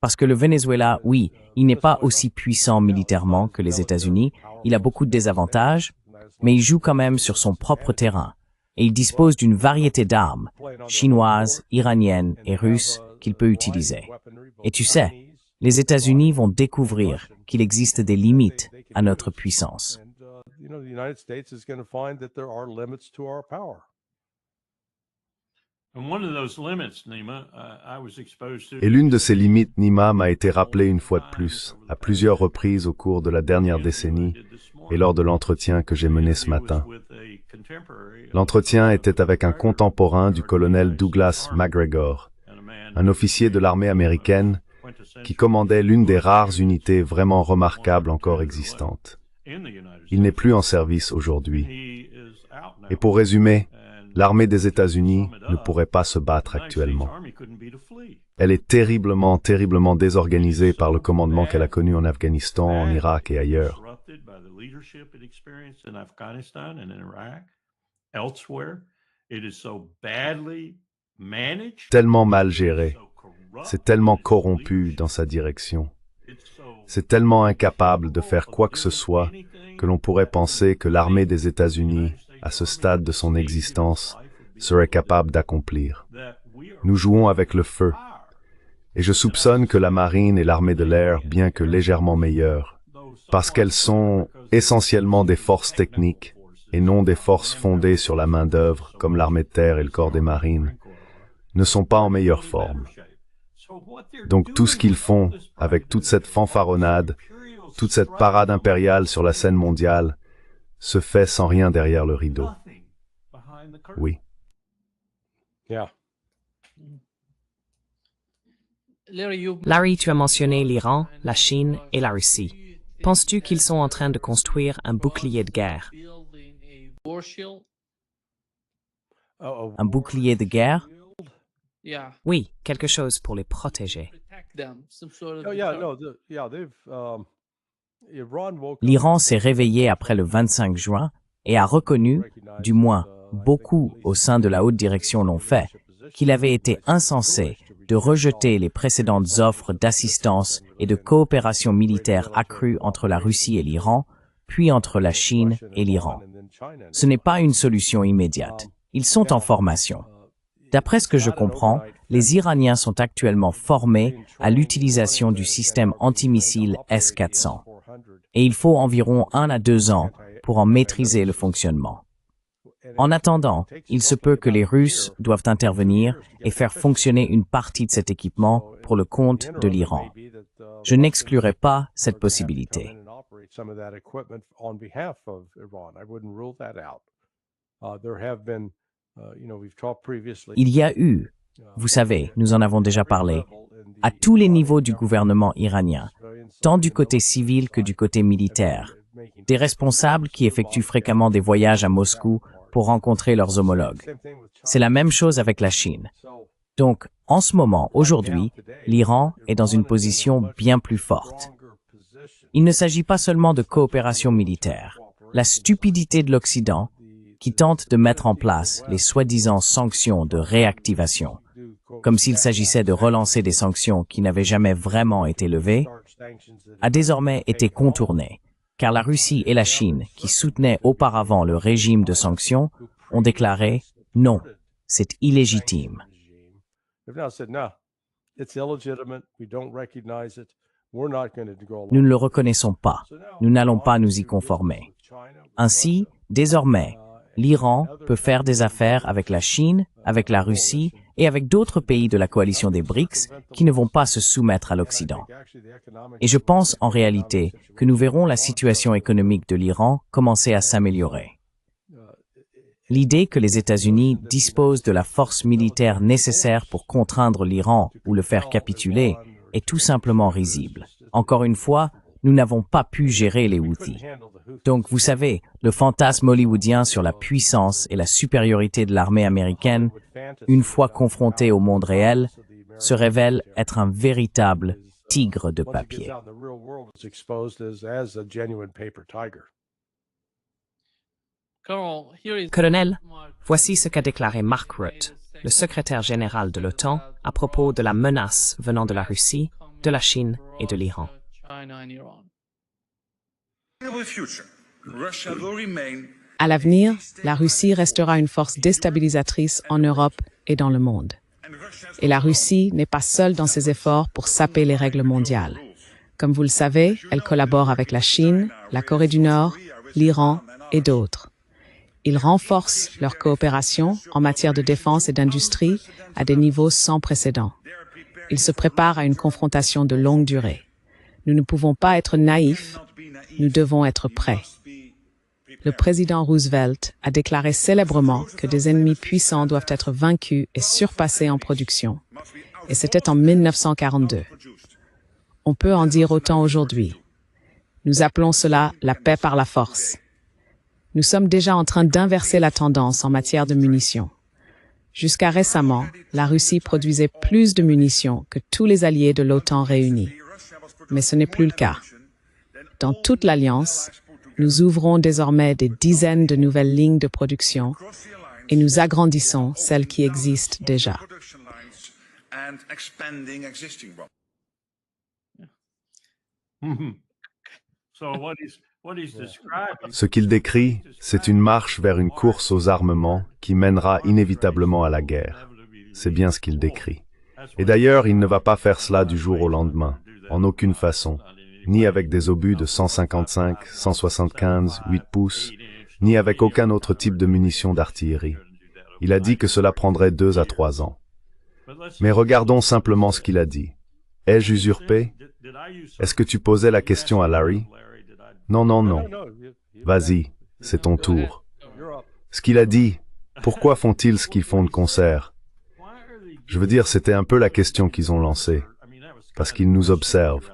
Parce que le Venezuela, oui, il n'est pas aussi puissant militairement que les États-Unis, il a beaucoup de désavantages, mais il joue quand même sur son propre terrain. Et il dispose d'une variété d'armes, chinoises, iraniennes et russes, qu'il peut utiliser. Et tu sais, les États-Unis vont découvrir qu'il existe des limites à notre puissance. Et l'une de ces limites, Nima, m'a été rappelée une fois de plus, à plusieurs reprises au cours de la dernière décennie et lors de l'entretien que j'ai mené ce matin. L'entretien était avec un contemporain du colonel Douglas McGregor, un officier de l'armée américaine qui commandait l'une des rares unités vraiment remarquables encore existantes. Il n'est plus en service aujourd'hui. Et pour résumer, l'armée des États-Unis ne pourrait pas se battre actuellement. Elle est terriblement, terriblement désorganisée par le commandement qu'elle a connu en Afghanistan, en Irak et ailleurs. Tellement mal géré. C'est tellement corrompu dans sa direction. C'est tellement incapable de faire quoi que ce soit que l'on pourrait penser que l'armée des États-Unis, à ce stade de son existence, serait capable d'accomplir. Nous jouons avec le feu. Et je soupçonne que la marine et l'armée de l'air, bien que légèrement meilleures, parce qu'elles sont essentiellement des forces techniques et non des forces fondées sur la main-d'œuvre comme l'armée de terre et le corps des marines, ne sont pas en meilleure forme. Donc tout ce qu'ils font, avec toute cette fanfaronnade, toute cette parade impériale sur la scène mondiale, se fait sans rien derrière le rideau. Oui. Larry, tu as mentionné l'Iran, la Chine et la Russie. Penses-tu qu'ils sont en train de construire un bouclier de guerre? Un bouclier de guerre? Oui, quelque chose pour les protéger. L'Iran s'est réveillé après le 25 juin et a reconnu, du moins beaucoup au sein de la haute direction l'ont fait, qu'il avait été insensé de rejeter les précédentes offres d'assistance et de coopération militaire accrue entre la Russie et l'Iran, puis entre la Chine et l'Iran. Ce n'est pas une solution immédiate. Ils sont en formation. D'après ce que je comprends, les Iraniens sont actuellement formés à l'utilisation du système antimissile S-400. Et il faut environ 1 à 2 ans pour en maîtriser le fonctionnement. En attendant, il se peut que les Russes doivent intervenir et faire fonctionner une partie de cet équipement pour le compte de l'Iran. Je n'exclurai pas cette possibilité. Il y a eu, vous savez, nous en avons déjà parlé, à tous les niveaux du gouvernement iranien, tant du côté civil que du côté militaire, des responsables qui effectuent fréquemment des voyages à Moscou pour rencontrer leurs homologues. C'est la même chose avec la Chine. Donc, en ce moment, aujourd'hui, l'Iran est dans une position bien plus forte. Il ne s'agit pas seulement de coopération militaire. La stupidité de l'Occident, qui tente de mettre en place les soi-disant sanctions de réactivation, comme s'il s'agissait de relancer des sanctions qui n'avaient jamais vraiment été levées, a désormais été contournée, car la Russie et la Chine, qui soutenaient auparavant le régime de sanctions, ont déclaré « non, c'est illégitime ». Nous ne le reconnaissons pas. Nous n'allons pas nous y conformer. Ainsi, désormais, l'Iran peut faire des affaires avec la Chine, avec la Russie et avec d'autres pays de la coalition des BRICS qui ne vont pas se soumettre à l'Occident. Et je pense en réalité que nous verrons la situation économique de l'Iran commencer à s'améliorer. L'idée que les États-Unis disposent de la force militaire nécessaire pour contraindre l'Iran ou le faire capituler est tout simplement risible. Encore une fois, nous n'avons pas pu gérer les Houthis. Donc, vous savez, le fantasme hollywoodien sur la puissance et la supériorité de l'armée américaine, une fois confronté au monde réel, se révèle être un véritable tigre de papier. Colonel, voici ce qu'a déclaré Mark Rutte, le secrétaire général de l'OTAN, à propos de la menace venant de la Russie, de la Chine et de l'Iran. À l'avenir, la Russie restera une force déstabilisatrice en Europe et dans le monde. Et la Russie n'est pas seule dans ses efforts pour saper les règles mondiales. Comme vous le savez, elle collabore avec la Chine, la Corée du Nord, l'Iran et d'autres. Ils renforcent leur coopération en matière de défense et d'industrie à des niveaux sans précédent. Ils se préparent à une confrontation de longue durée. Nous ne pouvons pas être naïfs, nous devons être prêts. Le président Roosevelt a déclaré célèbrement que des ennemis puissants doivent être vaincus et surpassés en production. Et c'était en 1942. On peut en dire autant aujourd'hui. Nous appelons cela la paix par la force. Nous sommes déjà en train d'inverser la tendance en matière de munitions. Jusqu'à récemment, la Russie produisait plus de munitions que tous les alliés de l'OTAN réunis. Mais ce n'est plus le cas. Dans toute l'Alliance, nous ouvrons désormais des dizaines de nouvelles lignes de production et nous agrandissons celles qui existent déjà. Ce qu'il décrit, c'est une marche vers une course aux armements qui mènera inévitablement à la guerre. C'est bien ce qu'il décrit. Et d'ailleurs, il ne va pas faire cela du jour au lendemain, en aucune façon, ni avec des obus de 155, 175, 8 pouces, ni avec aucun autre type de munitions d'artillerie. Il a dit que cela prendrait 2 à 3 ans. Mais regardons simplement ce qu'il a dit. Ai-je usurpé? Est-ce que tu posais la question à Larry? Non, non, non. Vas-y, c'est ton tour. Ce qu'il a dit, pourquoi font-ils ce qu'ils font de concert? Je veux dire, c'était un peu la question qu'ils ont lancée. Parce qu'ils nous observent.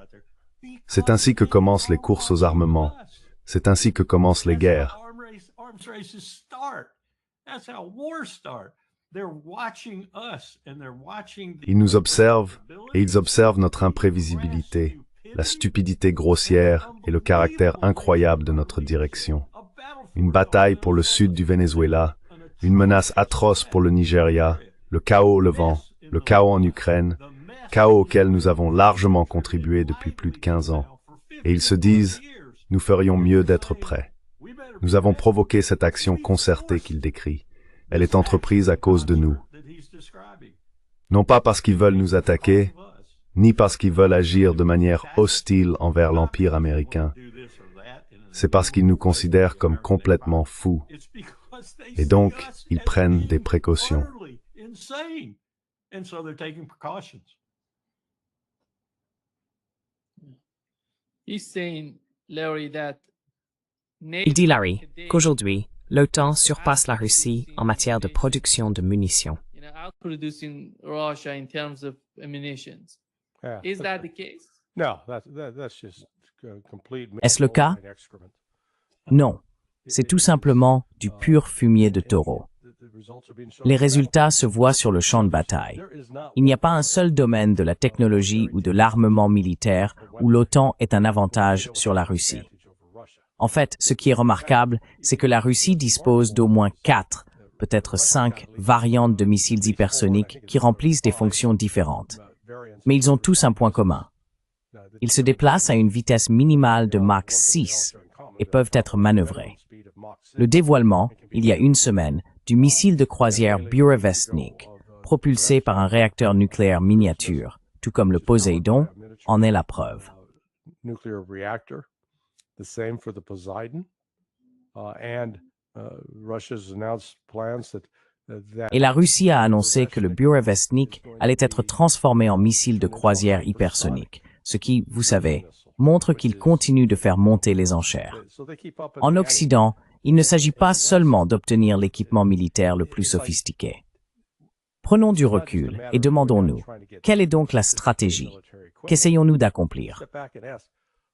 C'est ainsi que commencent les courses aux armements. C'est ainsi que commencent les guerres. Ils nous observent et ils observent notre imprévisibilité, la stupidité grossière et le caractère incroyable de notre direction. Une bataille pour le sud du Venezuela, une menace atroce pour le Nigeria, le chaos au Levant, le chaos en Ukraine, chaos auquel nous avons largement contribué depuis plus de 15 ans. Et ils se disent, nous ferions mieux d'être prêts. Nous avons provoqué cette action concertée qu'il décrit. Elle est entreprise à cause de nous. Non pas parce qu'ils veulent nous attaquer, ni parce qu'ils veulent agir de manière hostile envers l'Empire américain. C'est parce qu'ils nous considèrent comme complètement fous. Et donc, ils prennent des précautions. Il dit, Larry, qu'aujourd'hui, l'OTAN surpasse la Russie en matière de production de munitions. Yeah. Is that the case? No, that's just complete. Est-ce le cas? Excrement. Non, c'est tout simplement du pur fumier de taureau. Les résultats se voient sur le champ de bataille. Il n'y a pas un seul domaine de la technologie ou de l'armement militaire où l'OTAN est un avantage sur la Russie. En fait, ce qui est remarquable, c'est que la Russie dispose d'au moins 4, peut-être 5 variantes de missiles hypersoniques qui remplissent des fonctions différentes. Mais ils ont tous un point commun. Ils se déplacent à une vitesse minimale de Mach 6 et peuvent être manœuvrés. Le dévoilement, il y a une semaine, du missile de croisière Burevestnik, propulsé par un réacteur nucléaire miniature, tout comme le Poséidon, en est la preuve. Nuclear reactor, the same for the Poseidon, and Russia's announced plans that Et la Russie a annoncé que le Burevestnik allait être transformé en missile de croisière hypersonique, ce qui, vous savez, montre qu'il continue de faire monter les enchères. En Occident, il ne s'agit pas seulement d'obtenir l'équipement militaire le plus sophistiqué. Prenons du recul et demandons-nous, quelle est donc la stratégie? Qu'essayons-nous d'accomplir?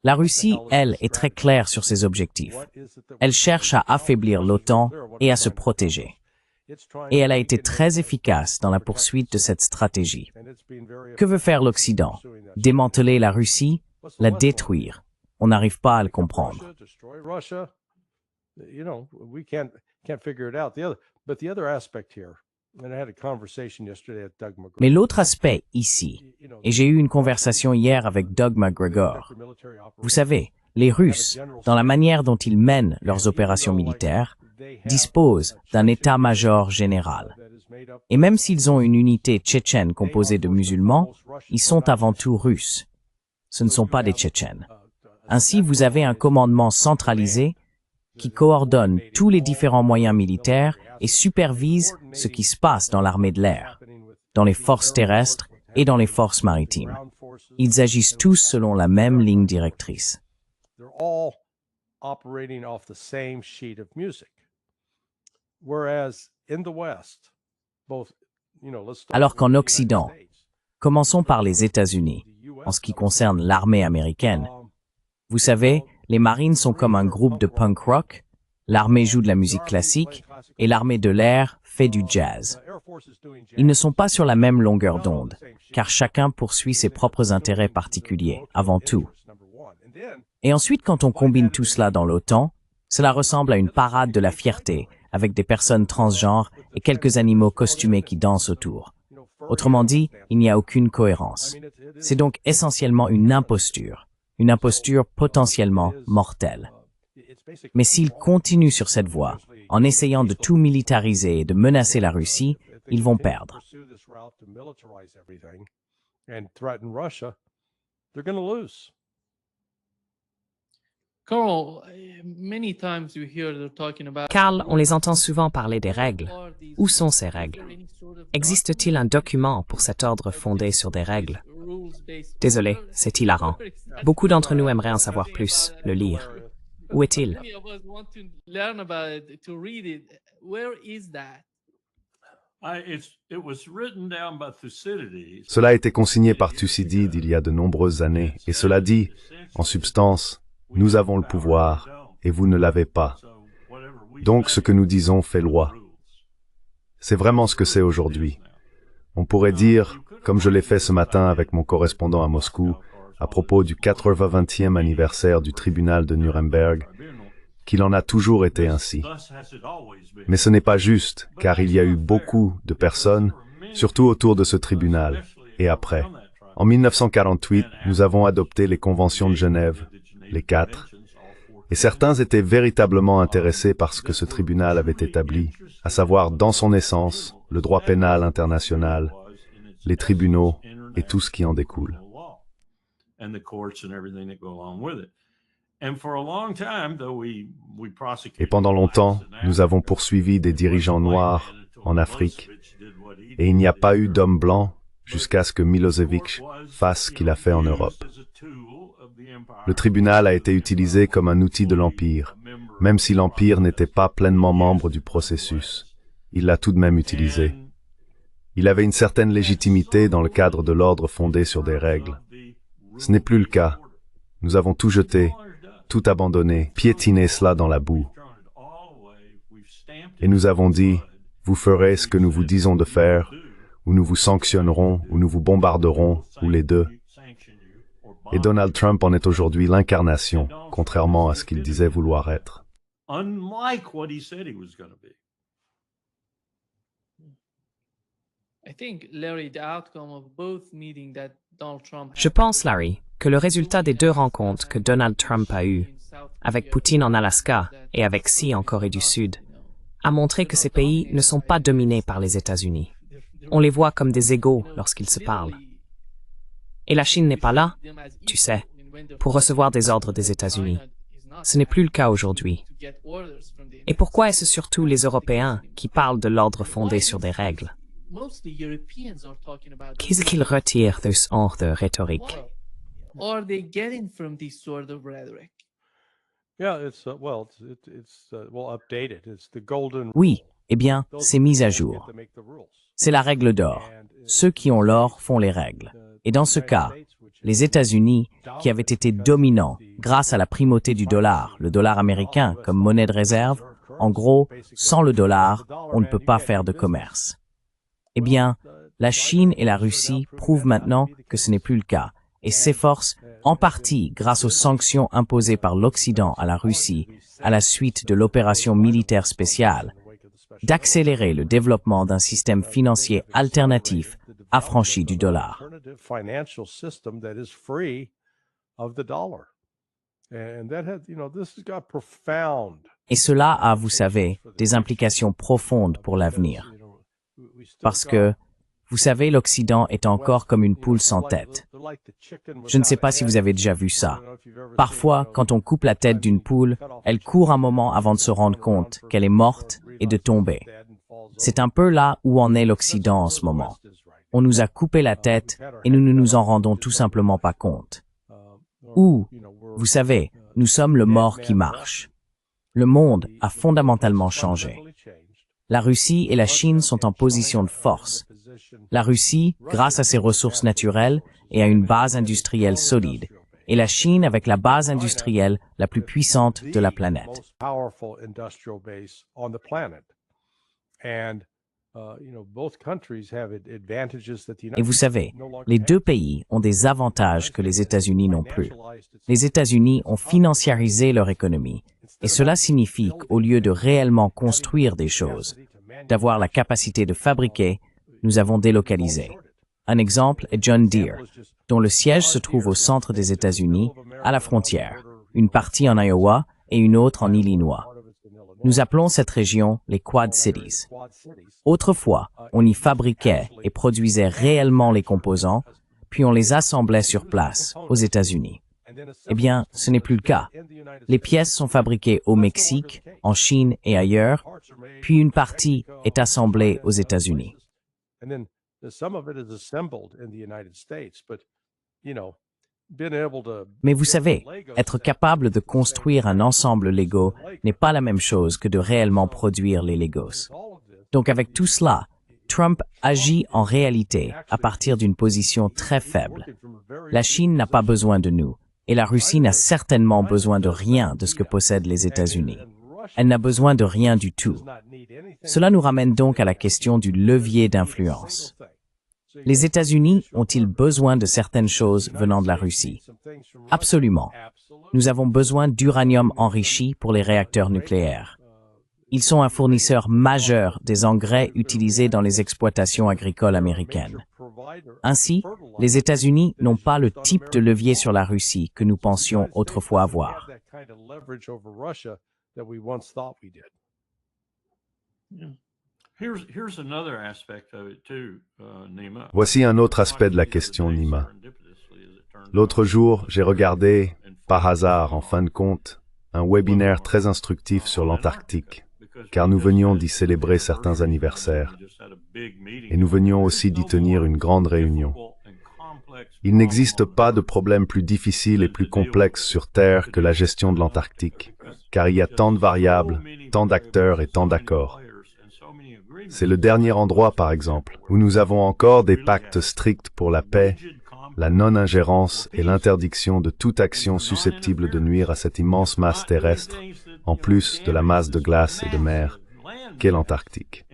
La Russie, elle, est très claire sur ses objectifs. Elle cherche à affaiblir l'OTAN et à se protéger. Et elle a été très efficace dans la poursuite de cette stratégie. Que veut faire l'Occident? Démanteler la Russie? La détruire? On n'arrive pas à le comprendre. Mais l'autre aspect ici, et j'ai eu une conversation hier avec Doug McGregor, vous savez, les Russes, dans la manière dont ils mènent leurs opérations militaires, disposent d'un état-major général. Et même s'ils ont une unité tchétchène composée de musulmans, ils sont avant tout russes. Ce ne sont pas des Tchétchènes. Ainsi, vous avez un commandement centralisé qui coordonne tous les différents moyens militaires et supervise ce qui se passe dans l'armée de l'air, dans les forces terrestres et dans les forces maritimes. Ils agissent tous selon la même ligne directrice. Alors qu'en Occident, commençons par les États-Unis, en ce qui concerne l'armée américaine. Vous savez, les Marines sont comme un groupe de punk rock, l'armée joue de la musique classique et l'armée de l'air fait du jazz. Ils ne sont pas sur la même longueur d'onde, car chacun poursuit ses propres intérêts particuliers, avant tout. Et ensuite, quand on combine tout cela dans l'OTAN, cela ressemble à une parade de la fierté, avec des personnes transgenres et quelques animaux costumés qui dansent autour. Autrement dit, il n'y a aucune cohérence. C'est donc essentiellement une imposture potentiellement mortelle. Mais s'ils continuent sur cette voie, en essayant de tout militariser et de menacer la Russie, ils vont perdre. Carl, on les entend souvent parler des règles. Où sont ces règles? Existe-t-il un document pour cet ordre fondé sur des règles? Désolé, c'est hilarant. Beaucoup d'entre nous aimeraient en savoir plus, le lire. Où est-il? Cela a été consigné par Thucydide il y a de nombreuses années, et cela dit, en substance, nous avons le pouvoir, et vous ne l'avez pas. Donc ce que nous disons fait loi. C'est vraiment ce que c'est aujourd'hui. On pourrait dire, comme je l'ai fait ce matin avec mon correspondant à Moscou, à propos du 80e anniversaire du tribunal de Nuremberg, qu'il en a toujours été ainsi. Mais ce n'est pas juste, car il y a eu beaucoup de personnes surtout autour de ce tribunal, et après. En 1948, nous avons adopté les conventions de Genève, les 4, et certains étaient véritablement intéressés par ce que ce tribunal avait établi, à savoir dans son essence, le droit pénal international, les tribunaux et tout ce qui en découle. Et pendant longtemps, nous avons poursuivi des dirigeants noirs en Afrique, et il n'y a pas eu d'homme blanc jusqu'à ce que Milosevic fasse ce qu'il a fait en Europe. Le tribunal a été utilisé comme un outil de l'Empire, même si l'Empire n'était pas pleinement membre du processus. Il l'a tout de même utilisé. Il avait une certaine légitimité dans le cadre de l'ordre fondé sur des règles. Ce n'est plus le cas. Nous avons tout jeté, tout abandonné, piétiné cela dans la boue. Et nous avons dit, vous ferez ce que nous vous disons de faire, ou nous vous sanctionnerons, ou nous vous bombarderons, ou les deux. Et Donald Trump en est aujourd'hui l'incarnation, contrairement à ce qu'il disait vouloir être. Je pense, Larry, que le résultat des 2 rencontres que Donald Trump a eues, avec Poutine en Alaska et avec Xi en Corée du Sud, a montré que ces pays ne sont pas dominés par les États-Unis. On les voit comme des égaux lorsqu'ils se parlent. Et la Chine n'est pas là, tu sais, pour recevoir des ordres des États-Unis. Ce n'est plus le cas aujourd'hui. Et pourquoi est-ce surtout les Européens qui parlent de l'ordre fondé sur des règles? Qu'est-ce qu'ils retirent de ce genre de rhétorique? Oui, eh bien, c'est mis à jour. C'est la règle d'or. Ceux qui ont l'or font les règles. Et dans ce cas, les États-Unis, qui avaient été dominants grâce à la primauté du dollar, le dollar américain comme monnaie de réserve, en gros, sans le dollar, on ne peut pas faire de commerce. Eh bien, la Chine et la Russie prouvent maintenant que ce n'est plus le cas et s'efforcent, en partie grâce aux sanctions imposées par l'Occident à la Russie à la suite de l'opération militaire spéciale, d'accélérer le développement d'un système financier alternatif affranchi du dollar. Et cela a, vous savez, des implications profondes pour l'avenir. Parce que, vous savez, l'Occident est encore comme une poule sans tête. Je ne sais pas si vous avez déjà vu ça. Parfois, quand on coupe la tête d'une poule, elle court un moment avant de se rendre compte qu'elle est morte et de tomber. C'est un peu là où en est l'Occident en ce moment. On nous a coupé la tête et nous ne nous en rendons tout simplement pas compte. Ou, vous savez, nous sommes le mort qui marche. Le monde a fondamentalement changé. La Russie et la Chine sont en position de force. La Russie, grâce à ses ressources naturelles et à une base industrielle solide, et la Chine avec la base industrielle la plus puissante de la planète. Et vous savez, les 2 pays ont des avantages que les États-Unis n'ont plus. Les États-Unis ont financiarisé leur économie, et cela signifie qu'au lieu de réellement construire des choses, d'avoir la capacité de fabriquer, nous avons délocalisé. Un exemple est John Deere, dont le siège se trouve au centre des États-Unis, à la frontière, une partie en Iowa et une autre en Illinois. Nous appelons cette région les Quad Cities. Autrefois, on y fabriquait et produisait réellement les composants, puis on les assemblait sur place, aux États-Unis. Eh bien, ce n'est plus le cas. Les pièces sont fabriquées au Mexique, en Chine et ailleurs, puis une partie est assemblée aux États-Unis. Mais vous savez, être capable de construire un ensemble Lego n'est pas la même chose que de réellement produire les Legos. Donc avec tout cela, Trump agit en réalité à partir d'une position très faible. La Chine n'a pas besoin de nous, et la Russie n'a certainement besoin de rien de ce que possèdent les États-Unis. Elle n'a besoin de rien du tout. Cela nous ramène donc à la question du levier d'influence. Les États-Unis ont-ils besoin de certaines choses venant de la Russie? Absolument. Nous avons besoin d'uranium enrichi pour les réacteurs nucléaires. Ils sont un fournisseur majeur des engrais utilisés dans les exploitations agricoles américaines. Ainsi, les États-Unis n'ont pas le type de levier sur la Russie que nous pensions autrefois avoir. Voici un autre aspect de la question, Nima. L'autre jour, j'ai regardé, par hasard en fin de compte, un webinaire très instructif sur l'Antarctique, car nous venions d'y célébrer certains anniversaires, et nous venions aussi d'y tenir une grande réunion. Il n'existe pas de problème plus difficile et plus complexe sur Terre que la gestion de l'Antarctique, car il y a tant de variables, tant d'acteurs et tant d'accords. C'est le dernier endroit, par exemple, où nous avons encore des pactes stricts pour la paix, la non-ingérence et l'interdiction de toute action susceptible de nuire à cette immense masse terrestre, en plus de la masse de glace et de mer, qu'est l'Antarctique.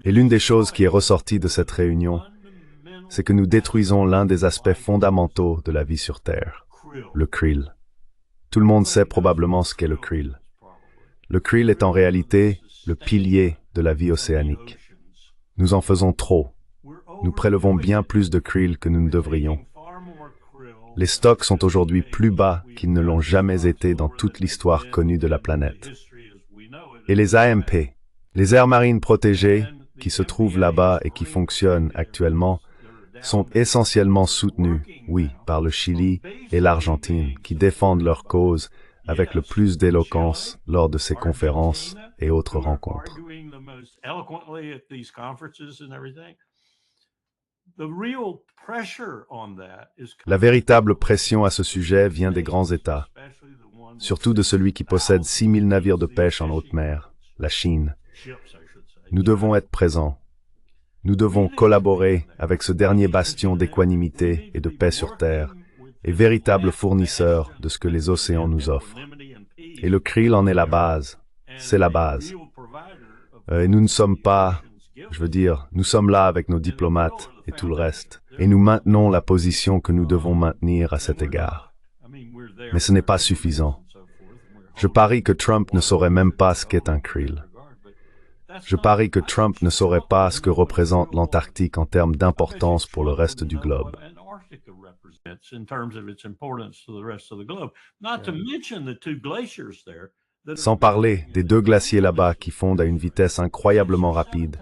Et l'une des choses qui est ressortie de cette réunion, c'est que nous détruisons l'un des aspects fondamentaux de la vie sur Terre, le krill. Tout le monde sait probablement ce qu'est le krill. Le krill est en réalité le pilier de la vie océanique. Nous en faisons trop. Nous prélevons bien plus de krill que nous ne devrions. Les stocks sont aujourd'hui plus bas qu'ils ne l'ont jamais été dans toute l'histoire connue de la planète. Et les AMP, les aires marines protégées, qui se trouvent là-bas et qui fonctionnent actuellement, sont essentiellement soutenus, oui, par le Chili et l'Argentine, qui défendent leur cause avec le plus d'éloquence lors de ces conférences et autres rencontres. La véritable pression à ce sujet vient des grands États, surtout de celui qui possède 6000 navires de pêche en haute mer, la Chine. Nous devons être présents. Nous devons collaborer avec ce dernier bastion d'équanimité et de paix sur Terre, et véritable fournisseur de ce que les océans nous offrent. Et le krill en est la base. C'est la base. Et nous ne sommes pas, nous sommes là avec nos diplomates et tout le reste, et nous maintenons la position que nous devons maintenir à cet égard. Mais ce n'est pas suffisant. Je parie que Trump ne saurait même pas ce qu'est un krill. Je parie que Trump ne saurait pas ce que représente l'Antarctique en termes d'importance pour le reste du globe. Sans parler des 2 glaciers là-bas qui fondent à une vitesse incroyablement rapide,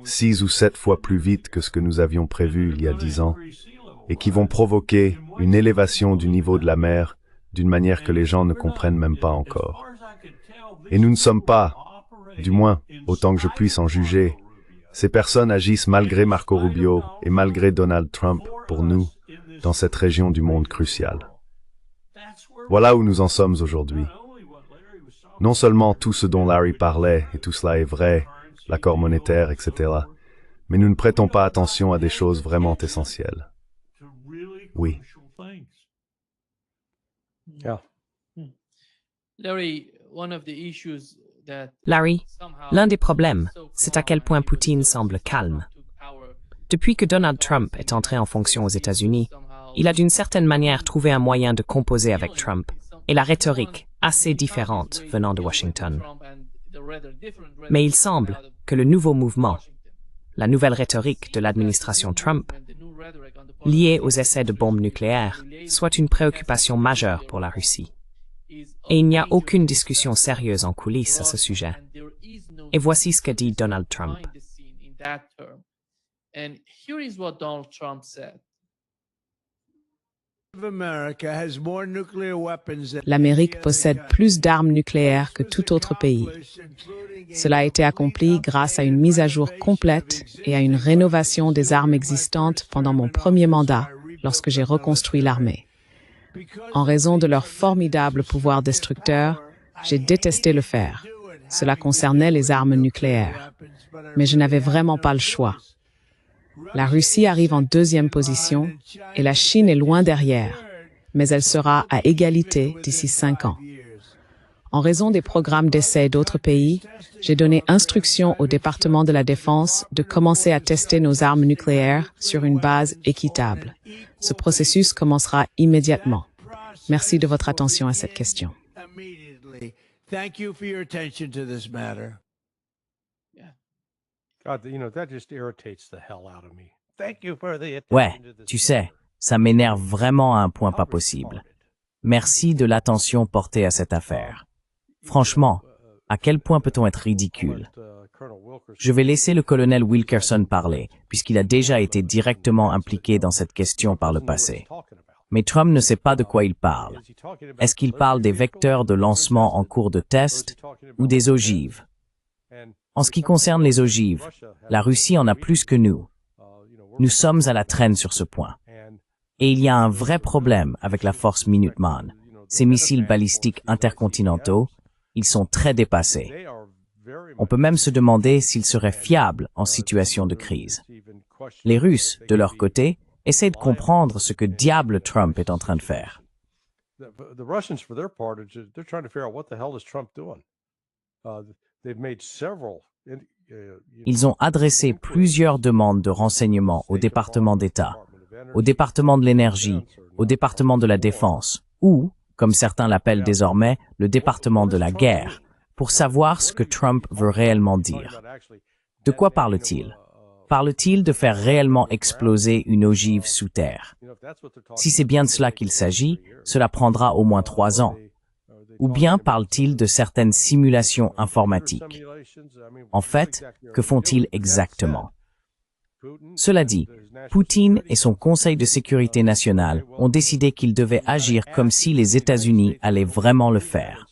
6 ou 7 fois plus vite que ce que nous avions prévu il y a 10 ans, et qui vont provoquer une élévation du niveau de la mer d'une manière que les gens ne comprennent même pas encore. Et nous ne sommes pas, du moins, autant que je puisse en juger, ces personnes agissent malgré Marco Rubio et malgré Donald Trump pour nous, dans cette région du monde cruciale. Voilà où nous en sommes aujourd'hui. Non seulement tout ce dont Larry parlait, et tout cela est vrai, l'accord monétaire, etc., mais nous ne prêtons pas attention à des choses vraiment essentielles. Oui. Larry, l'un des problèmes, c'est à quel point Poutine semble calme. Depuis que Donald Trump est entré en fonction aux États-Unis, il a d'une certaine manière trouvé un moyen de composer avec Trump, et la rhétorique assez différente venant de Washington. Mais il semble que le nouveau mouvement, la nouvelle rhétorique de l'administration Trump, liée aux essais de bombes nucléaires, soit une préoccupation majeure pour la Russie. Et il n'y a aucune discussion sérieuse en coulisses à ce sujet. Et voici ce que dit Donald Trump. L'Amérique possède plus d'armes nucléaires que tout autre pays. Cela a été accompli grâce à une mise à jour complète et à une rénovation des armes existantes pendant mon premier mandat, lorsque j'ai reconstruit l'armée. En raison de leur formidable pouvoir destructeur, j'ai détesté le faire. Cela concernait les armes nucléaires. Mais je n'avais vraiment pas le choix. La Russie arrive en 2e position et la Chine est loin derrière, mais elle sera à égalité d'ici 5 ans. En raison des programmes d'essai d'autres pays, j'ai donné instruction au département de la Défense de commencer à tester nos armes nucléaires sur une base équitable. Ce processus commencera immédiatement. Merci de votre attention à cette question. Thank you for your attention to this matter. God, that just irritates the hell out of me. Thank you for the Ouais, attention to this tu sais, ça m'énerve vraiment à un point pas possible. Merci de l'attention portée à cette affaire. Franchement, à quel point peut-on être ridicule? Je vais laisser le colonel Wilkerson parler, puisqu'il a déjà été directement impliqué dans cette question par le passé. Mais Trump ne sait pas de quoi il parle. Est-ce qu'il parle des vecteurs de lancement en cours de test ou des ogives? En ce qui concerne les ogives, la Russie en a plus que nous. Nous sommes à la traîne sur ce point. Et il y a un vrai problème avec la force Minuteman. Ces missiles balistiques intercontinentaux, ils sont très dépassés. On peut même se demander s'ils seraient fiables en situation de crise. Les Russes, de leur côté, essaient de comprendre ce que diable Trump est en train de faire. The Russians, for their part, they're trying to figure out what the hell is Trump doing. They've made several. Ils ont adressé plusieurs demandes de renseignements au département d'État, au département de l'énergie, au département de la défense, ou, comme certains l'appellent désormais, le département de la guerre, pour savoir ce que Trump veut réellement dire. De quoi parle-t-il? Parle-t-il de faire réellement exploser une ogive sous terre? Si c'est bien de cela qu'il s'agit, cela prendra au moins 3 ans. Ou bien parle-t-il de certaines simulations informatiques? En fait, que font-ils exactement? Cela dit, Poutine et son Conseil de sécurité nationale ont décidé qu'ils devaient agir comme si les États-Unis allaient vraiment le faire.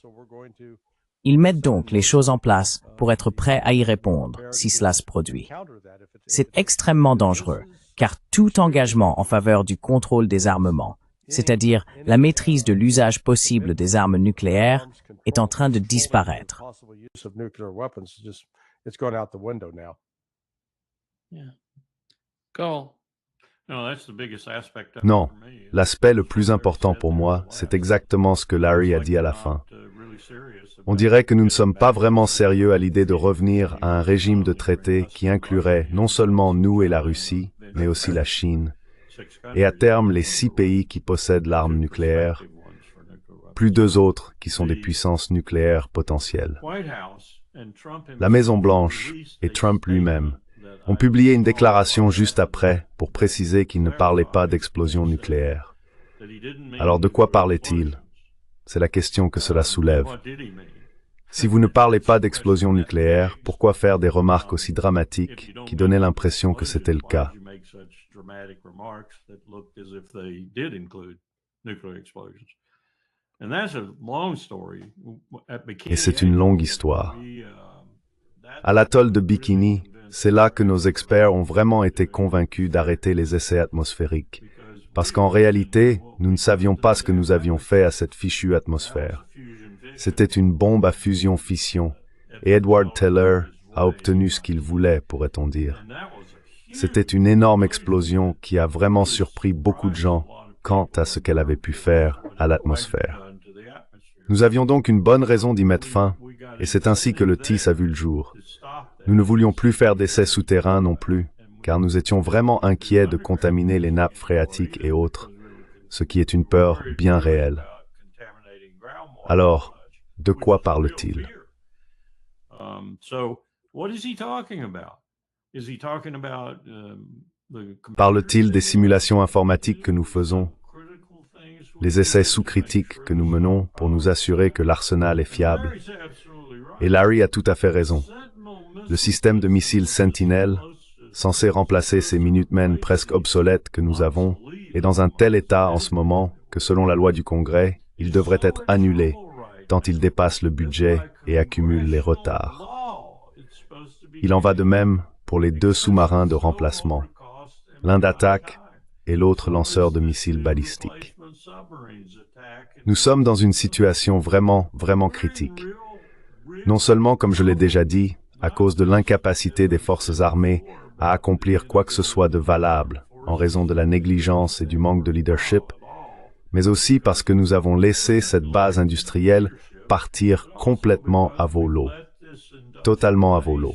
Ils mettent donc les choses en place pour être prêts à y répondre si cela se produit. C'est extrêmement dangereux, car tout engagement en faveur du contrôle des armements, c'est-à-dire la maîtrise de l'usage possible des armes nucléaires, est en train de disparaître. Non, l'aspect le plus important pour moi, c'est exactement ce que Larry a dit à la fin. On dirait que nous ne sommes pas vraiment sérieux à l'idée de revenir à un régime de traité qui inclurait non seulement nous et la Russie, mais aussi la Chine, et à terme les 6 pays qui possèdent l'arme nucléaire, plus 2 autres qui sont des puissances nucléaires potentielles. La Maison-Blanche et Trump lui-même ont publié une déclaration juste après pour préciser qu'il ne parlait pas d'explosion nucléaire. Alors de quoi parlait-il? C'est la question que cela soulève. Si vous ne parlez pas d'explosion nucléaire, pourquoi faire des remarques aussi dramatiques qui donnaient l'impression que c'était le cas? Et c'est une longue histoire. À l'atoll de Bikini, c'est là que nos experts ont vraiment été convaincus d'arrêter les essais atmosphériques. Parce qu'en réalité, nous ne savions pas ce que nous avions fait à cette fichue atmosphère. C'était une bombe à fusion-fission, et Edward Teller a obtenu ce qu'il voulait, pourrait-on dire. C'était une énorme explosion qui a vraiment surpris beaucoup de gens quant à ce qu'elle avait pu faire à l'atmosphère. Nous avions donc une bonne raison d'y mettre fin, et c'est ainsi que le TIS a vu le jour. Nous ne voulions plus faire d'essais souterrains non plus, car nous étions vraiment inquiets de contaminer les nappes phréatiques et autres, ce qui est une peur bien réelle. Alors, de quoi parle-t-il? Parle-t-il des simulations informatiques que nous faisons, les essais sous-critiques que nous menons pour nous assurer que l'arsenal est fiable? Et Larry a tout à fait raison. Le système de missiles Sentinel, censé remplacer ces Minutemen presque obsolètes que nous avons, est dans un tel état en ce moment que selon la loi du Congrès, il devrait être annulé, tant il dépasse le budget et accumule les retards. Il en va de même pour les 2 sous-marins de remplacement, l'un d'attaque et l'autre lanceur de missiles balistiques. Nous sommes dans une situation vraiment critique. Non seulement, comme je l'ai déjà dit, à cause de l'incapacité des forces armées à accomplir quoi que ce soit de valable en raison de la négligence et du manque de leadership, mais aussi parce que nous avons laissé cette base industrielle partir complètement à volo, totalement à volo.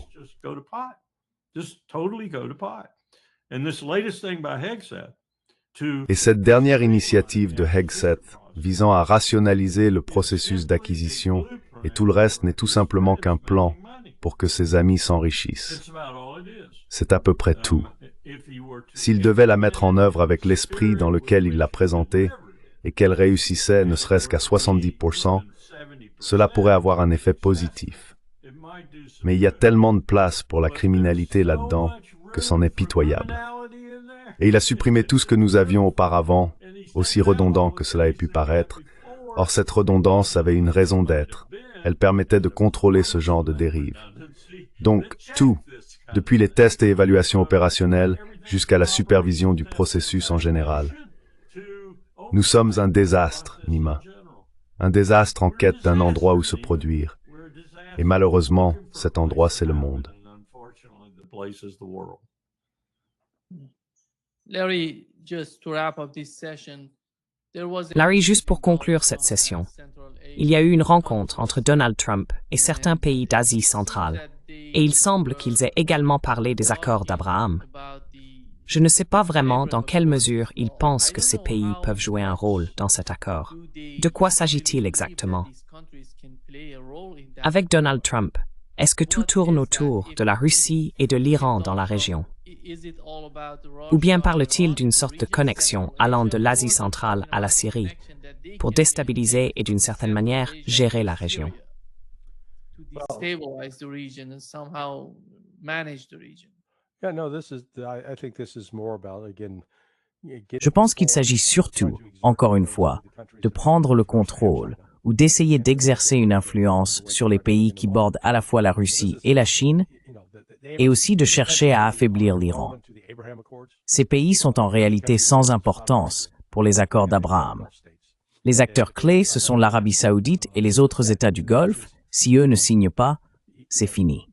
Et cette dernière initiative de Hegseth, visant à rationaliser le processus d'acquisition, et tout le reste n'est tout simplement qu'un plan pour que ses amis s'enrichissent. C'est à peu près tout. S'il devait la mettre en œuvre avec l'esprit dans lequel il l'a présentée, et qu'elle réussissait ne serait-ce qu'à 70%, cela pourrait avoir un effet positif. Mais il y a tellement de place pour la criminalité là-dedans que c'en est pitoyable. Et il a supprimé tout ce que nous avions auparavant, aussi redondant que cela ait pu paraître. Or, cette redondance avait une raison d'être. Elle permettait de contrôler ce genre de dérive. Donc, tout, depuis les tests et évaluations opérationnelles jusqu'à la supervision du processus en général. Nous sommes un désastre, Nima. Un désastre en quête d'un endroit où se produire. Et malheureusement, cet endroit, c'est le monde. Larry, juste pour conclure cette session, il y a eu une rencontre entre Donald Trump et certains pays d'Asie centrale, et il semble qu'ils aient également parlé des accords d'Abraham. Je ne sais pas vraiment dans quelle mesure ils pensent que ces pays peuvent jouer un rôle dans cet accord. De quoi s'agit-il exactement? Avec Donald Trump, est-ce que tout tourne autour de la Russie et de l'Iran dans la région? Ou bien parle-t-il d'une sorte de connexion allant de l'Asie centrale à la Syrie pour déstabiliser et d'une certaine manière gérer la région? Je pense qu'il s'agit surtout, encore une fois, de prendre le contrôle ou d'essayer d'exercer une influence sur les pays qui bordent à la fois la Russie et la Chine, et aussi de chercher à affaiblir l'Iran. Ces pays sont en réalité sans importance pour les accords d'Abraham. Les acteurs clés, ce sont l'Arabie saoudite et les autres États du Golfe. Si eux ne signent pas, c'est fini.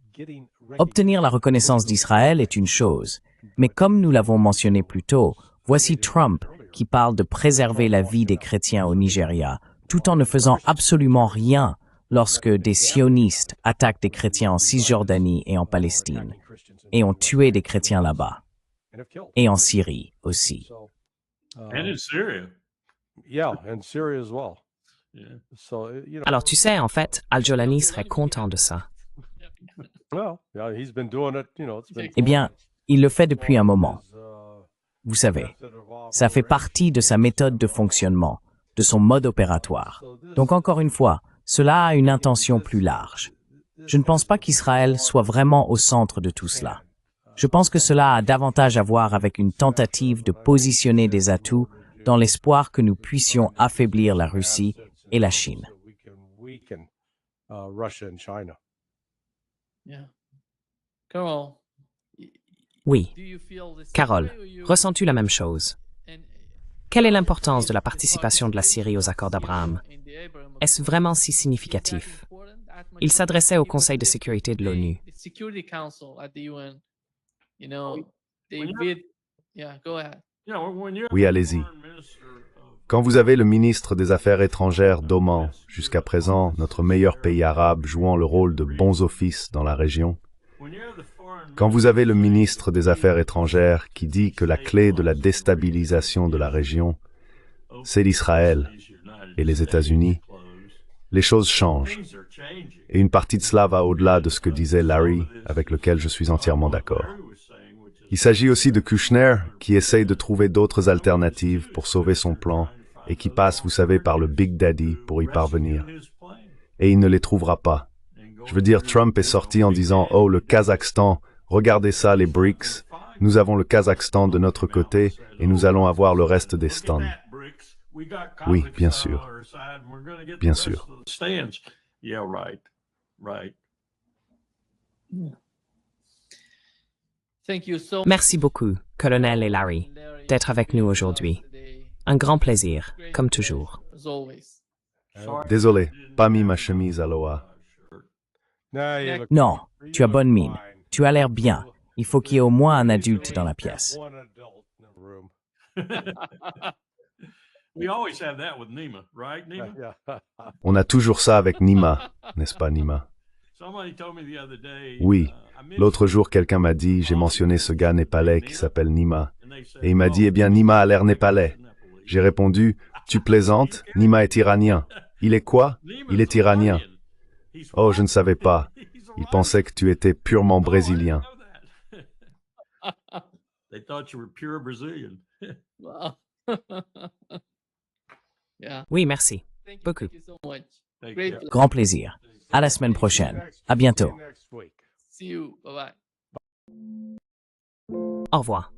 Obtenir la reconnaissance d'Israël est une chose, mais comme nous l'avons mentionné plus tôt, voici Trump qui parle de préserver la vie des chrétiens au Nigeria, tout en ne faisant absolument rien lorsque des sionistes attaquent des chrétiens en Cisjordanie et en Palestine, et ont tué des chrétiens là-bas, et en Syrie aussi. Alors tu sais, en fait, Al-Jolani serait content de ça. Eh bien, il le fait depuis un moment. Vous savez, ça fait partie de sa méthode de fonctionnement, de son mode opératoire. Donc encore une fois, cela a une intention plus large. Je ne pense pas qu'Israël soit vraiment au centre de tout cela. Je pense que cela a davantage à voir avec une tentative de positionner des atouts dans l'espoir que nous puissions affaiblir la Russie et la Chine. Oui. Carole, ressens-tu la même chose? Quelle est l'importance de la participation de la Syrie aux accords d'Abraham? Est-ce vraiment si significatif? Il s'adressait au Conseil de sécurité de l'ONU. Oui, allez-y. Quand vous avez le ministre des Affaires étrangères d'Oman, jusqu'à présent notre meilleur pays arabe jouant le rôle de bons offices dans la région, quand vous avez le ministre des Affaires étrangères qui dit que la clé de la déstabilisation de la région, c'est l'Israël et les États-Unis, les choses changent. Et une partie de cela va au-delà de ce que disait Larry, avec lequel je suis entièrement d'accord. Il s'agit aussi de Kushner, qui essaye de trouver d'autres alternatives pour sauver son plan et qui passe, vous savez, par le Big Daddy pour y parvenir. Et il ne les trouvera pas. Je veux dire, Trump est sorti en disant « Oh, le Kazakhstan, regardez ça, les BRICS. Nous avons le Kazakhstan de notre côté et nous allons avoir le reste des stands. » Oui, bien sûr. Bien sûr. Merci beaucoup, Colonel et Larry, d'être avec nous aujourd'hui. Un grand plaisir, comme toujours. Désolé, pas mis ma chemise à l'OA. Non, tu as bonne mine. Tu as l'air bien. Il faut qu'il y ait au moins un adulte dans la pièce. We always have that with Nima, right, Nima? Yeah. On a toujours ça avec Nima, n'est-ce pas Nima? Somebody told me the other day. Oui. I mentioned- L'autre jour, quelqu'un m'a dit, j'ai mentionné ce gars népalais qui s'appelle Nima. and they said, Et il m'a dit, "Oh, eh bien, Nima a l'air népalais. J'ai répondu, tu plaisantes, Nima est iranien. Il est quoi? Il est iranien. He's Oh, what? je ne savais pas. He's Il Iranian. pensait que tu étais purement Oh, I didn't brésilien. know that. They thought you were pure Brazilian. Wow. Yeah. Oui, merci. Thank you. Beaucoup. Thank you so much. Take Great. care. Grand plaisir. À la semaine prochaine. À bientôt. Next week. See you. Bye bye. Au revoir.